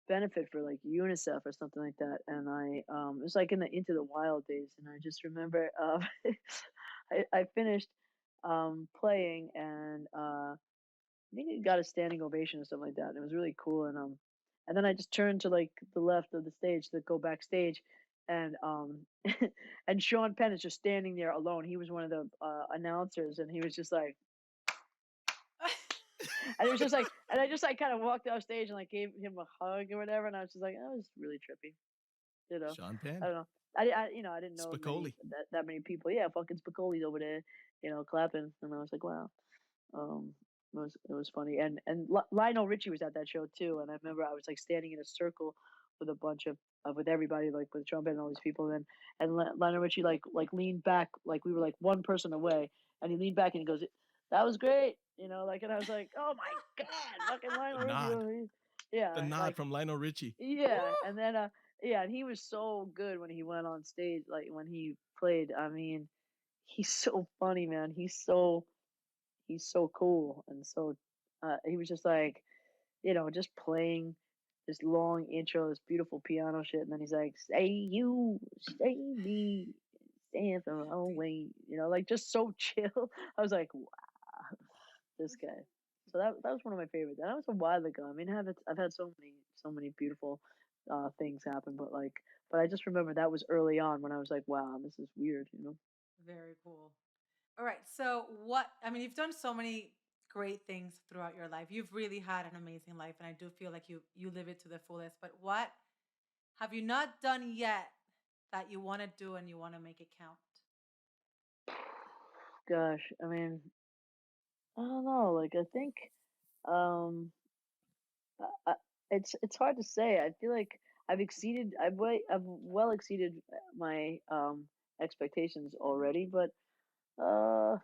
benefit for like UNICEF or something like that, and it was like in the Into the Wild days, and I just remember I finished playing, and I think it got a standing ovation or something like that. And it was really cool, and then I just turned to like the left of the stage to go backstage, and and Sean Penn is just standing there alone. He was one of the announcers, and he was just like. And it was just like, and I just like kind of walked off stage and like gave him a hug or whatever, and I was just like, oh, it was really trippy, you know. Sean I Penn, don't know. I didn't know Spicoli. that many people. Yeah, fucking Spicoli's over there, clapping, and I was like, wow. It was funny, and Lionel Richie was at that show too, and I remember I was like standing in a circle with a bunch of with everybody, like with Trumpet and all these people, and Lionel Richie like leaned back, like we were like one person away, and he leaned back and he goes, "That was great," like, and I was like, "Oh my god, fucking The Lionel Richie!" nod. The Yeah, nod like from Lionel Richie. Woo! yeah, and then yeah, and he was so good when he went on stage, like when he played. I mean, he's so funny, man. He's so cool, and so he was just like, just playing this long intro, this beautiful piano shit, and then he's like, "Say you, say me, stand for our way," like just so chill. I was like, "Wow, this guy." So that was one of my favorites. And that was a while ago. I mean, I've had so many beautiful things happen, but I just remember that was early on when I was like, "Wow, this is weird." Very cool. All right. So, I mean, you've done so many great things throughout your life. You've really had an amazing life, and I do feel like you live it to the fullest. But what have you not done yet that you want to do and you want to make it count? Gosh, I mean, I don't know. Like, I think um, it's hard to say. I feel like I've well exceeded my expectations already, but I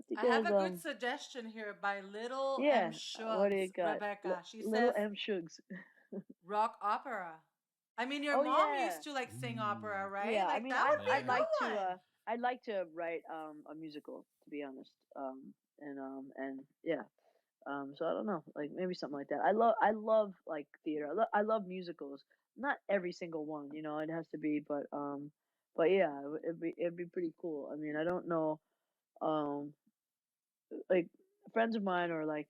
think I have there's a good suggestion here by Little M. yeah. What do you Shugs, got? Rebecca. She Little says M Shugs. rock opera. I mean, your Oh mom yeah, used to like sing opera, Ooh, right? yeah. I Like mean, that I'd would be I'd a yeah. like to good one. I'd like to write a musical, to be honest. And yeah. So I don't know, like maybe something like that. I love like theater. I love musicals. Not every single one, it has to be, but yeah, it'd be pretty cool. I mean, I don't know, um, like friends of mine are like,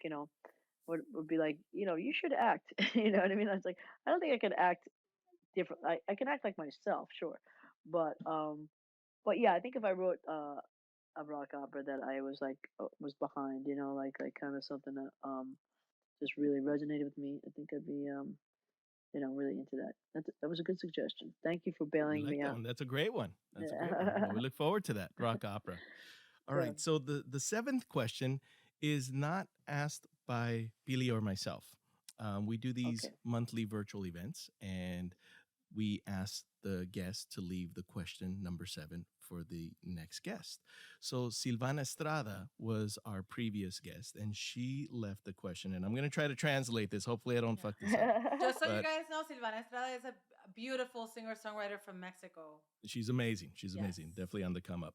would be like, you should act. You know what I mean? I was like, I don't think I could act different. I can act like myself, sure, but yeah, I think if I wrote a rock opera that I was like was behind, like kind of something that just really resonated with me. I think I'd be, really into that. That was a good suggestion. Thank you for We bailing like me that out. one. That's a great one. That's a great one. Well, Yeah. we look forward to that rock opera. All So, right. So the seventh question is not asked by Pili or myself. We do these okay. monthly virtual events, and we ask the guest to leave the question number 7 for the next guest. So Silvana Estrada was our previous guest, and she left the question. And I'm going to try to translate this. Hopefully, I don't fuck this up. Just so you But guys know, Silvana Estrada is a beautiful singer songwriter from Mexico. she's amazing. She's Yes. amazing. Definitely on the come up.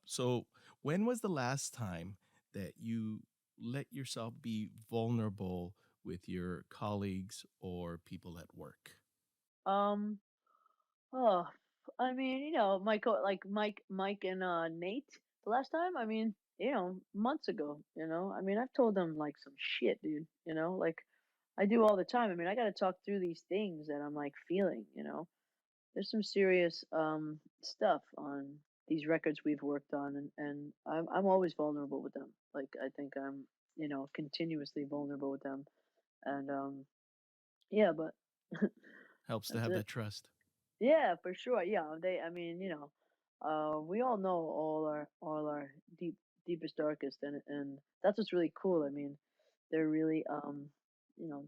So, when was the last time that you let yourself be vulnerable with your colleagues or people at work? um. Oh, I mean, Mike and Nate. The last time, I mean, months ago. I mean, I've told them like some shit, dude. Like I do all the time. I mean, I got to talk through these things that I'm like feeling. There's some serious stuff on these records we've worked on, and I'm always vulnerable with them. Like I think I'm continuously vulnerable with them, and yeah, but Helps to that's have it. that trust. Yeah, for sure. Yeah, I mean, we all know all our deepest darkest, and that's what's really cool. I mean, they're really you know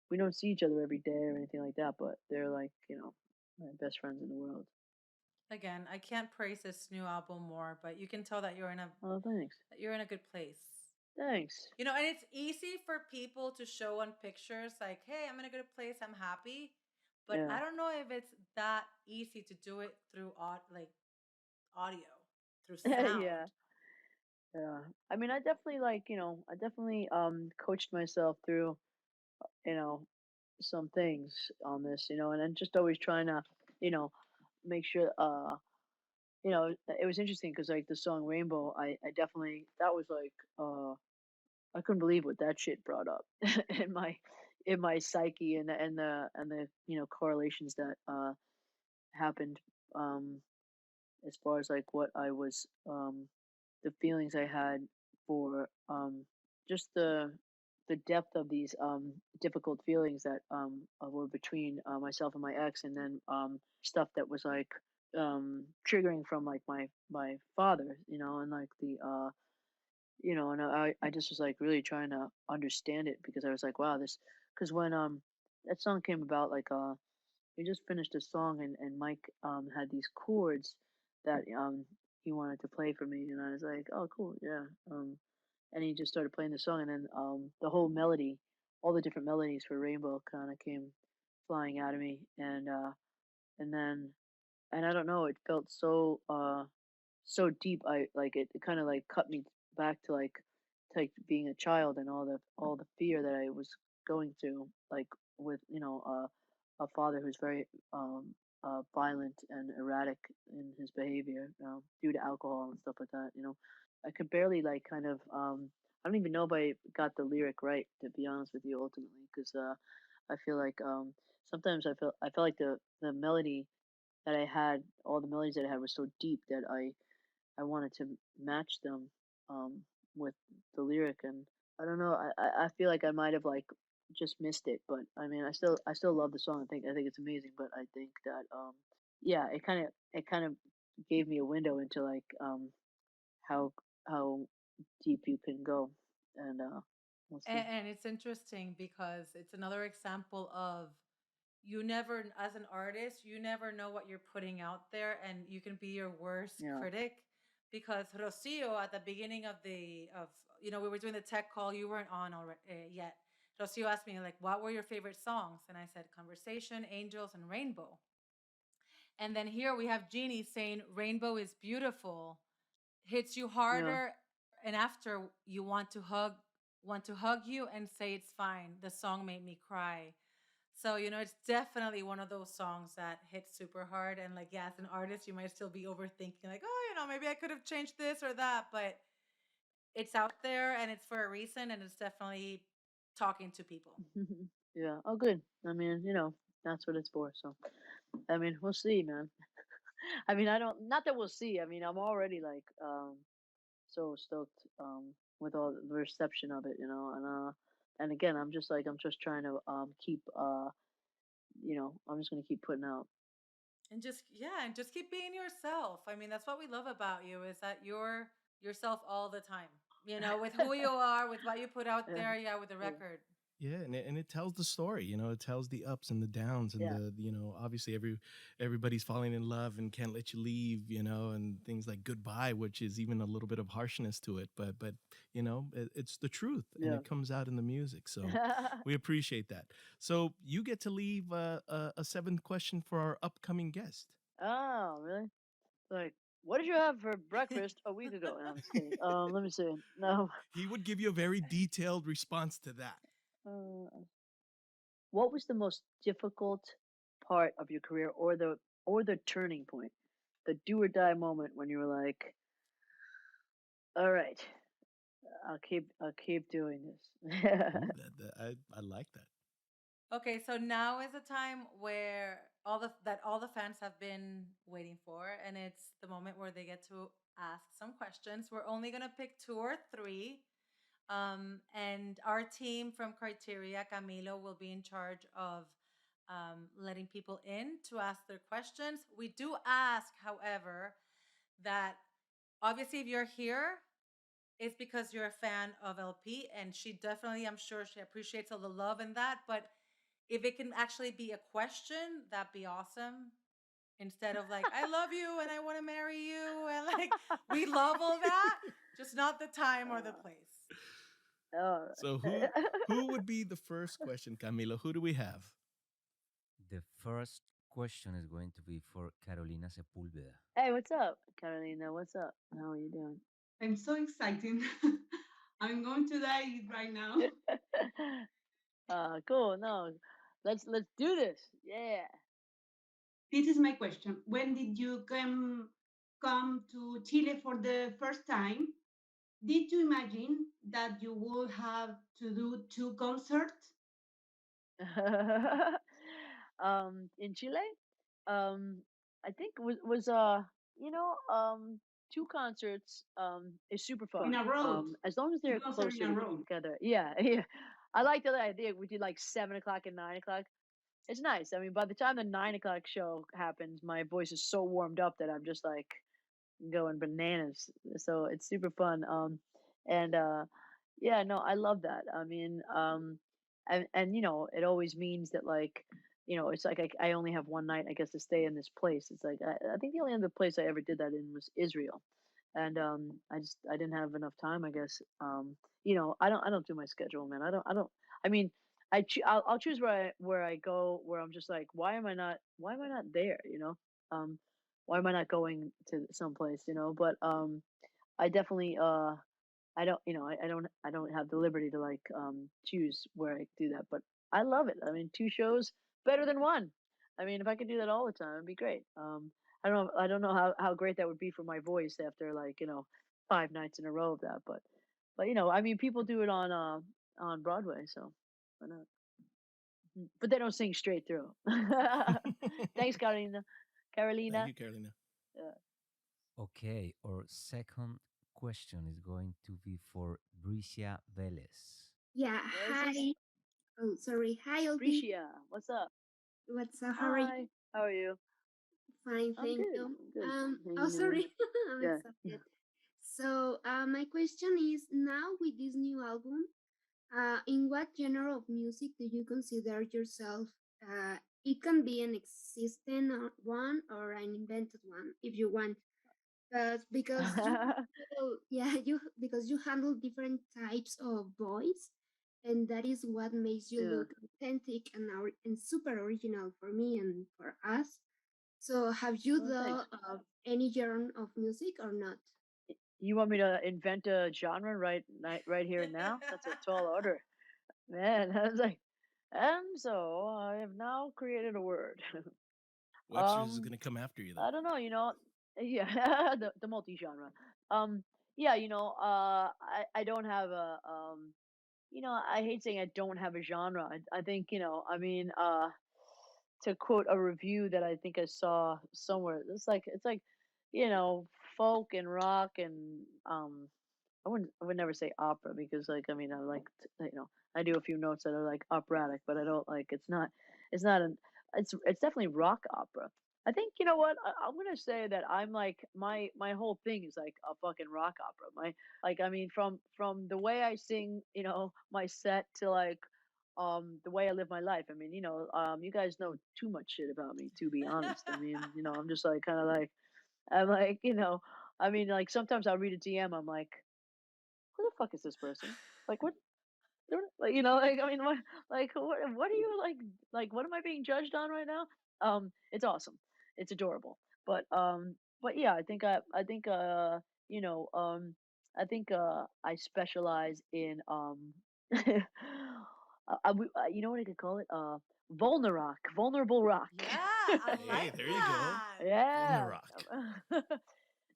we don't see each other every day or anything like that, but they're like, my best friends in the world. Again, I can't praise this new album more, but you can tell that Oh, thanks. you're in a good place. Thanks. You know, and it's easy for people to show on pictures like, "Hey, I'm in a good place. I'm happy." But Yeah. I don't know if it's that easy to do it through audio, through Yeah. sound. Yeah. I mean, I definitely coached myself through, you know, some things on this, and then just always trying to, you know, make sure it was interesting because like the song Rainbow, I definitely that was like I couldn't believe what that shit brought up in my psyche and the correlations that happened um as far as like what I was the feelings I had for just the depth of these difficult feelings that were between myself and my ex, and then stuff that was like triggering from like my father, and like and I just was like really trying to understand it because I was like, wow, this because when that song came about, like we just finished a song, and Mike had these chords that he wanted to play for me, and I was like, oh cool, yeah. And he just started playing the song, and then the whole melody, all the different melodies for Rainbow kind of came flying out of me, and then and I don't know, it felt so deep. I like it kind of like cut me back to like being a child and all the fear that I was going through, like with a father who's very violent and erratic in his behavior, due to alcohol and stuff like that. I could barely like kind of I don't even know if I got the lyric right, to be honest with you, ultimately, because I feel like sometimes I felt like the melody that I had, all the melodies that I had, were so deep that I wanted to match them with the lyric, and I don't know. I feel like I might have like just missed it, but I mean, I still love the song. I think it's amazing, but I think that yeah, it kind of gave me a window into like how how deep you can go, and we'll see. And it's interesting because it's another example of you never, as an artist, you never know what you're putting out there, and you can be your worst Yeah, critic. Because Rocio, at the beginning of we were doing the tech call, you weren't on already yet. Rocio asked me like, "What were your favorite songs?" And I said, "Conversation, Angels, and Rainbow." And then here we have Jeannie saying, "Rainbow is beautiful, hits you yeah. harder, and after you want to hug you and say it's fine. The song made me cry." So, it's definitely one of those songs that hits super hard. And like, yeah, as an artist, you might still be overthinking, like, oh, maybe I could have changed this or that, but it's out there and it's for a reason, and it's definitely talking to people. Yeah. Oh, good. I mean, that's what it's for. So, I mean, we'll see, man. I mean, I don't. Not that we'll see. I mean, I'm already like so stoked with all the reception of it, and again, I'm just trying to keep I'm just gonna keep putting out. And just, yeah, and just keep being yourself. I mean, that's what we love about you, is that you're yourself all the time, with who you are, with what you put out Yeah, there, yeah, with the yeah, record. Yeah, and it tells the story, it tells the ups and the downs and yeah. obviously everybody's falling in love and can't let you leave, and things like goodbye, which is even a little bit of harshness to it, but it's the truth and Yeah. it comes out in the music. So we appreciate that. So you get to leave a seventh question for our upcoming guest. Oh, really? Like, what did you have for breakfast a week ago? No, I'm just kidding. Let me see. No. He would give you a very detailed response to that. Uh, what was the most difficult part of your career, or the turning point, the do or die moment when you were like, all right, I'll keep doing this. Ooh, I like that. Okay, so now is a time where all the fans have been waiting for, and it's the moment where they get to ask some questions. We're only gonna pick two or three, and our team from Criteria, Camilo, will be in charge of letting people in to ask their questions. We do ask, however, that obviously if you're here, it's because you're a fan of LP, and she definitely, I'm sure she appreciates all the love and that, but if it can actually be a question, that'd be awesome. Instead of like, I love you and I want to marry you. And like, we love all that, just not the time or the Uh, place. all So right. who would be the first question, Camilo? Who do we have? The first question is going to be for Carolina Sepulveda. Hey, what's up, Carolina? What's up? How are you doing? I'm so excited. I'm going to die right now. Cool. No, let's do this. Yeah. This is my question. When did you come to Chile for the first time? Did you imagine that you would have to do two concerts? In Chile, I think was you know two concerts is super In fun. a row? As long as Two they're concerts closer in a row. together. Yeah, yeah. I like the idea. We did like 7 o'clock and 9 o'clock. It's nice. I mean, by the time the 9 o'clock show happens, my voice is so warmed up that I'm just like going bananas. So it's super fun. And yeah, no, I love that. I mean, and it always means that like, it's like I only have one night, I guess, to stay in this place. It's like I think the only other place I ever did that in was Israel, and I didn't have enough time, I guess. I don't do my schedule, man. I don't. I mean, I'll choose where I go where I'm just like, why am I not there? Why am I not going to someplace? But I definitely I don't have the liberty to like choose where I do that, but I love it. I mean, two shows better than one. I mean, if I could do that all the time, it'd be great. I don't know how great that would be for my voice after like 5 nights in a row of that, but I mean, people do it on Broadway, so why not? But they don't sing straight through. Thanks, Carolina. Thank Carolina. you, Carolina. Uh, Okay, our second question is going to be for Bricia Velez. Yeah, where is this? hi. Oh, sorry. Hi, Olpi. Bricia. What's up? What's up? How are you? Hi. How are you? Fine, I'm thank good. you. I'm good. Oh, Hanging in there. sorry. I'm Yeah. excited. So, my question is now with this new album, in what genre of music do you consider yourself? It can be an existing one or an invented one if you want. But because you handle, yeah, because you handle different types of voice, and that is what makes you Yeah. look authentic and super original for me and for us. So have you Oh, thanks. thought of any genre of music or not? You want me to invent a genre right here and now? That's a tall order, man. I was like, and so I have now created a word. Webster's is um, going to come after you, though. I don't know. Yeah, the multi-genre. Yeah. I don't have a I hate saying I don't have a genre. I think I mean to quote a review that I think I saw somewhere. It's like you know folk and rock and I would never say opera because like I mean I like I do a few notes that are like operatic, but I don't like it's not an it's definitely rock opera. I think you know what I'm gonna say that I'm like my whole thing is like a fucking rock opera. My like I mean from the way I sing my set to like the way I live my life. I mean you guys know too much shit about me to be honest. I mean I'm just like kind of like I'm like I mean like sometimes I'll read a DM. I'm like who the fuck is this person? Like what? Like like I mean, what are you what am I being judged on right now? It's awesome, it's adorable, but yeah, you know, um, I specialize in you know what I could call it? Vulnerable rock. Yeah, I Hey, like there you go. that. Volna Yeah. Rock.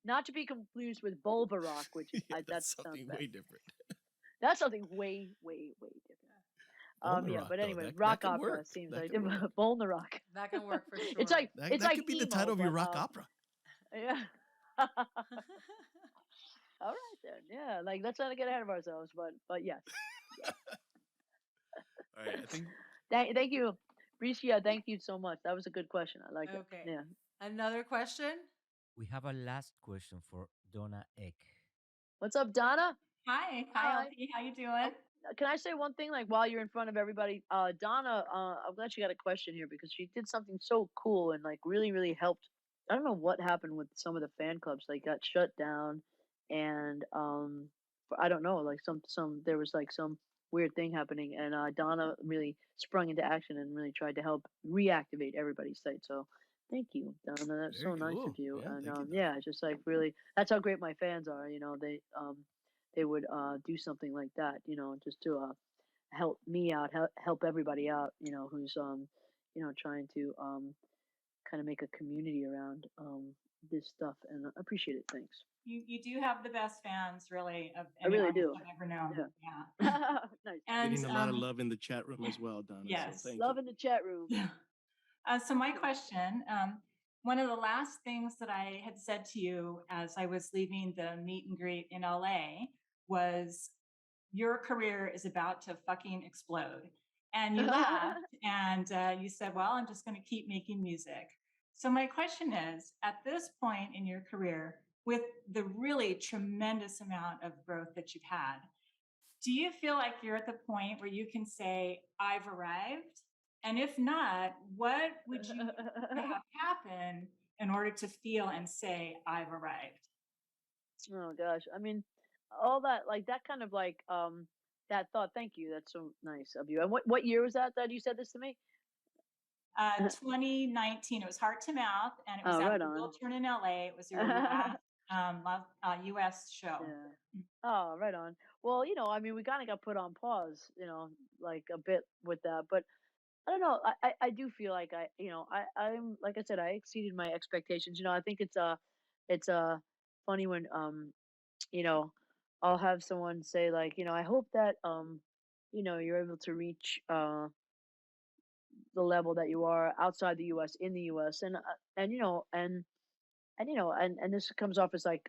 Not to be confused with Bulba rock, which Yeah, that that's sounds something bad. way different. That's something way, way, way different. Volna Yeah, Rock, but though, anyway, that rock could opera work. seems That like could work. Volna rock. That can work for It's sure. like That it's that like could be the emo, title of your but rock opera. yeah. All right then, yeah. Like let's not get ahead of ourselves, but yes, yes. All right, I think Thank you, Bricia. Thank you so much. That was a good question. I like it. Okay. Yeah. Another question? We have a last question for Donna Eck. What's up, Donna? Hi, Hi. LP. How you doing? can I say one thing? Like while you're in front of everybody, Donna, I'm glad she got a question here because she did something so cool and like really, really helped. I don't know what happened with some of the fan clubs. Like got shut down, and I don't know. Like some there was like some weird thing happening, and Donna really sprung into action and really tried to help reactivate everybody's site. So thank you, Donna. That's Very so nice of cool. you. Yeah, And thank you, Donna. yeah, it's just like really, that's how great my fans are. They would do something like that, just to help me out, help everybody out, who's trying to kind of make a community around this stuff, and I appreciate it. Thanks. You do have the best fans, really, of I any really artist do. I've ever known. Yeah. Yeah. Nice. And Getting a lot of love in the chat room as well, Donna. So yes. thank you. Love in the chat room. Yeah. So my question, one of the last things that I had said to you as I was leaving the meet and greet in LA was, your career is about to fucking explode. And you laughed and you said, well, I'm just going to keep making music. So my question is, at this point in your career, with the really tremendous amount of growth that you've had, do you feel like you're at the point where you can say, I've arrived? And if not, what would you have happen in order to feel and say, I've arrived? Oh gosh, I mean, all that, like that kind of like that thought. Thank you. That's so nice of you. And what year was that you said this to me? 2019, it was Heart to Mouth, and it was Oh, at right the on. Wiltern in LA. It was your last US show. Yeah. Oh, right on. Well, I mean, we kind of got put on pause, like a bit with that, but I don't know. I do feel like I'm like I said, I exceeded my expectations. I think it's funny when you know, I'll have someone say like, I hope that you're able to reach the level that you are outside the U.S. in the U.S. And and this comes off as like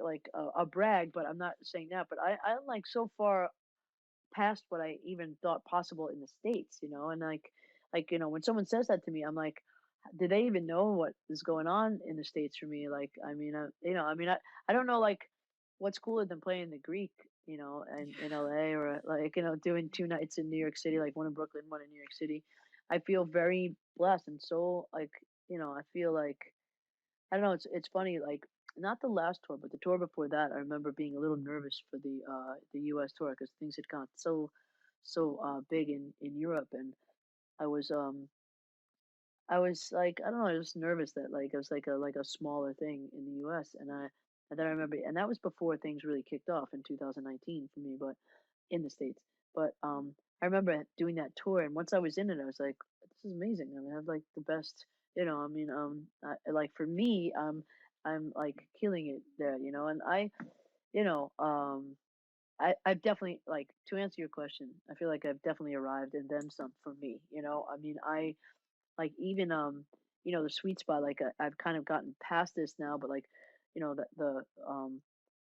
a brag, but I'm not saying that. But I'm like so far past what I even thought possible in the States, and when someone says that to me, I'm like, do they even know what is going on in the States for me? Like, I mean, I don't know, like, what's cooler than playing the Greek, in LA, or like, doing 2 nights in New York City, like one in Brooklyn, one in New York City. I feel very blessed and so like, I feel like I don't know. It's funny, like not the last tour, but the tour before that. I remember being a little nervous for the U.S. tour because things had gone so big in Europe, and I was um I was like I don't know, I was nervous that like it was like a smaller thing in the U.S. And then I remember, and that was before things really kicked off in 2019 for me, but in the States. But I remember doing that tour, and once I was in it, I was like, "This is amazing." I mean, I have like the best, I mean, like for me, I'm like killing it there, and you know, I've definitely like to answer your question. I feel like I've definitely arrived and then some for me. I mean, I like even the sweet spot. Like I've kind of gotten past this now, but like the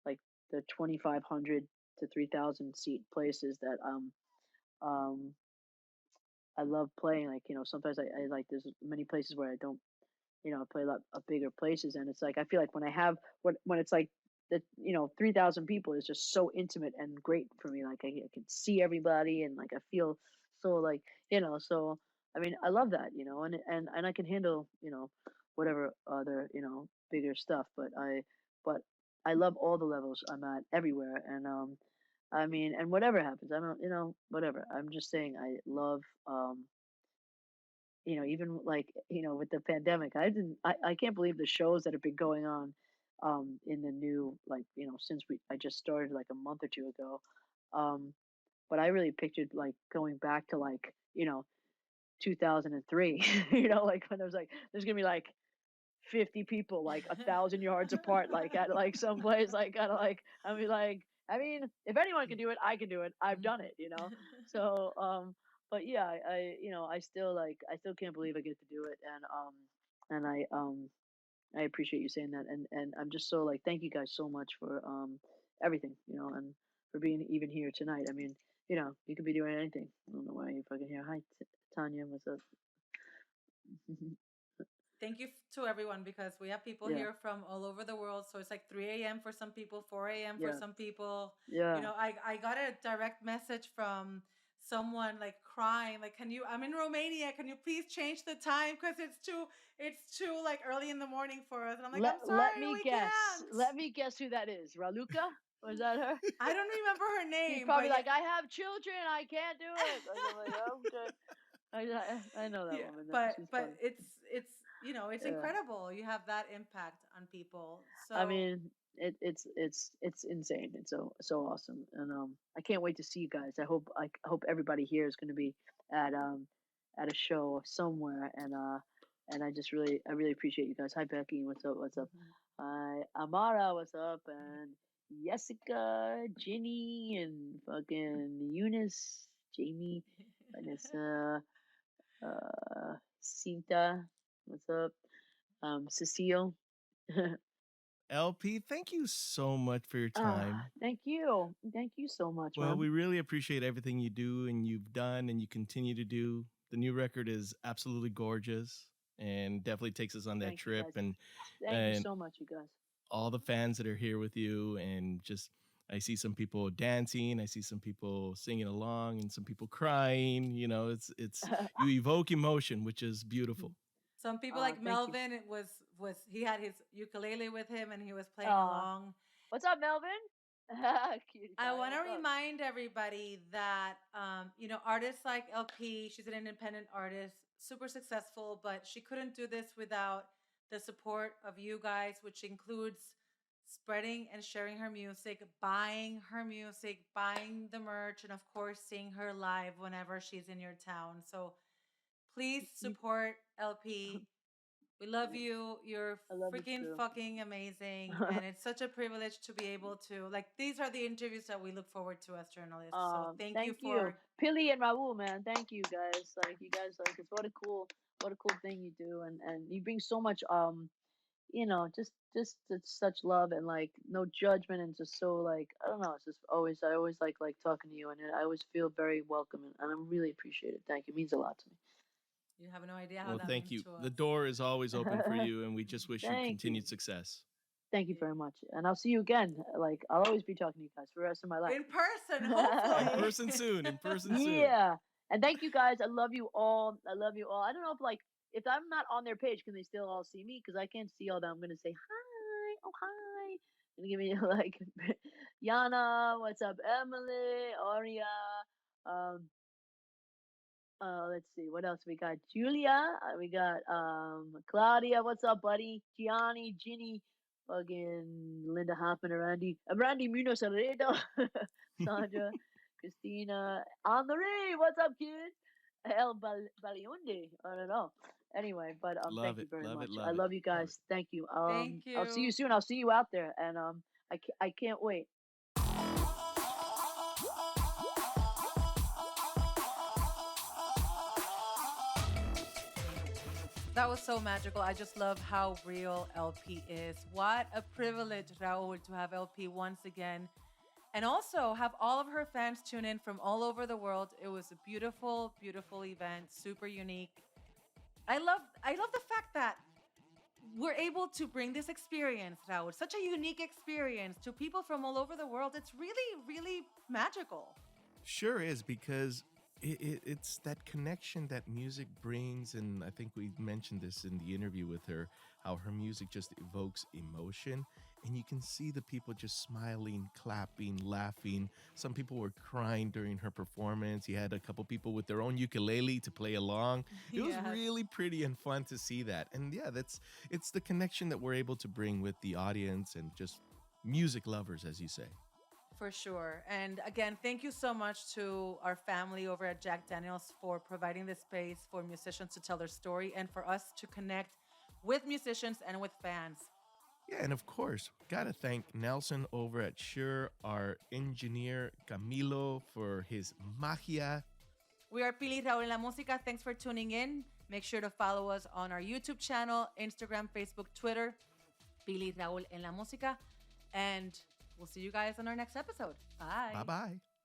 like the 2,500 to 3,000 seat places that um I love playing. Like sometimes I like there's many places where I don't I play a lot of bigger places, and it's like I feel like when I have when it's like the 3,000 people is just so intimate and great for me. Like I can see everybody, and like I feel so like so I mean I love that, and I can handle whatever other bigger stuff, but I love all the levels I'm at everywhere, and I mean, and whatever happens, I don't, whatever. I'm just saying, I love, even like, with the pandemic, I can't believe the shows that have been going on, in the new, like, since I just started like a month or two ago. Um, but I really pictured like going back to like, 2003, like when there was like, there's gonna be like 50 people like 1,000 yards apart, like at like some place, like kind of like I mean, like I mean, if anyone can do it, I can do it. I've done it. So, but yeah, I still like I still can't believe I get to do it, and I appreciate you saying that, and I'm just so like thank you guys so much for everything, and for being even here tonight. I mean, you could be doing anything. I don't know why you fucking here. Hi, Tanya, what's up? thank you to everyone, because we have people Yeah. here from all over the world. So it's like 3 a.m. for some people, 4 a.m. for Yeah. some people. Yeah. I got a direct message from someone like crying, like, I'm in Romania. Can you please change the time? Because it's too like early in the morning for us. And I'm like, I'm Let sorry, me we guess. can't. Let me guess who that is. Raluca? Was that her? I don't remember her She's name, probably but like, I have children. I can't do it. I'm like, oh, okay. I know that yeah, woman. She's but funny. it's Yeah. incredible. You have that impact on people. I So mean, it's insane. It's so awesome, and I can't wait to see you guys. I hope everybody here is going to be at at a show somewhere, and I really appreciate you guys. Hi Becky, what's up? What's up? mhm. Hi Amara, what's up? And Jessica, Ginny, and fucking Eunice, Jamie, Vanessa, Cinta, what's up? Cecile. LP, thank you so much for your Ah, time. thank you. Thank you so much, Well, man. we really appreciate everything you do and you've done and you continue to do. The new record is absolutely gorgeous and definitely takes us on that Thank you, trip guys. and Thank you and so much, you guys. all the fans that are here with you and just I see some people dancing, I see some people singing along and some people crying, it's you evoke emotion, which is beautiful. Some people like Thank you. Melvin, it was he had his ukulele with him and he was playing Uh, along. what's up, Melvin? Cutie I pie. want to What's up? remind everybody that artists like LP, she's an independent artist, super successful, but she couldn't do this without the support of you guys, which includes spreading and sharing her music, buying her music, buying the merch, and of course seeing her live whenever she's in your town. So please You, support LP. We love you. You're I love you freaking too. fucking amazing. And it's such a privilege to be able to, like, these are the interviews that we look forward to as journalists. So thank you Thank you, for, Pili and Raul, man. Thank you guys. Like you guys, like it's what a cool thing you do, and you bring so much just such love and like no judgment and just so like I don't know. It's just always I always like talking to you, and I always feel very welcome, and I'm really appreciate it. Thank you. It means a lot to you have no idea how Well, that thank means you. to The us. door is always open for me. you and we just wish you Thank you. continued success. Thank you very much. And I'll see you again. Like I'll always be talking to you guys for the rest of my life. In person, In hopefully. person soon, in person soon. Yeah. And thank you guys. I love you all. I love you all. I don't know if I'm not on their page, can they still all see me? Because I can't see all that. I'm gonna say hi. Oh hi. And give me like Yana, what's up, Emily, Aria, um, let's see, what else we got? Julia, we got Claudia, what's up, buddy? Gianni, Ginny, fucking Linda Hoffman, Randy Munoz Alredo, Sandra, Christina, Henri, what's up, kid? Balionde, I don't know. Anyway, but thank Love you it, very love it, much. I love it. love you guys. Thank you. Thank I'll see you. you soon. I'll see you out there, and I can't wait. That was so magical. I just love how real LP is. What a privilege, Raul, to have LP once again. And also have all of her fans tune in from all over the world. It was a beautiful, beautiful event, super unique. I love the fact that we're able to bring this experience, Raul, such a unique experience to people from all over the world. It's really, really magical. Sure is because it's that connection that music brings, and I think we mentioned this in the interview with her, how her music just evokes emotion, and you can see the people just smiling, clapping, laughing. Some people were crying during her performance. You had a couple people with their own ukulele to play along. It was Yes, really pretty and fun to see that, and yeah, it's the connection that we're able to bring with the audience and just music lovers, as you say. for sure. And again, thank you so much to our family over at Jack Daniels for providing this space for musicians to tell their story and for us to connect with musicians and with fans. Yeah, and of course, gotta thank Nelson over at Shure, our engineer Camilo for his magia. We are Pili Raul La Musica. Thanks for tuning in. Make sure to follow us on our YouTube channel, Instagram, Facebook, Twitter, Pili Raul en La Música. And we'll see you guys on our next episode. Bye. Bye bye.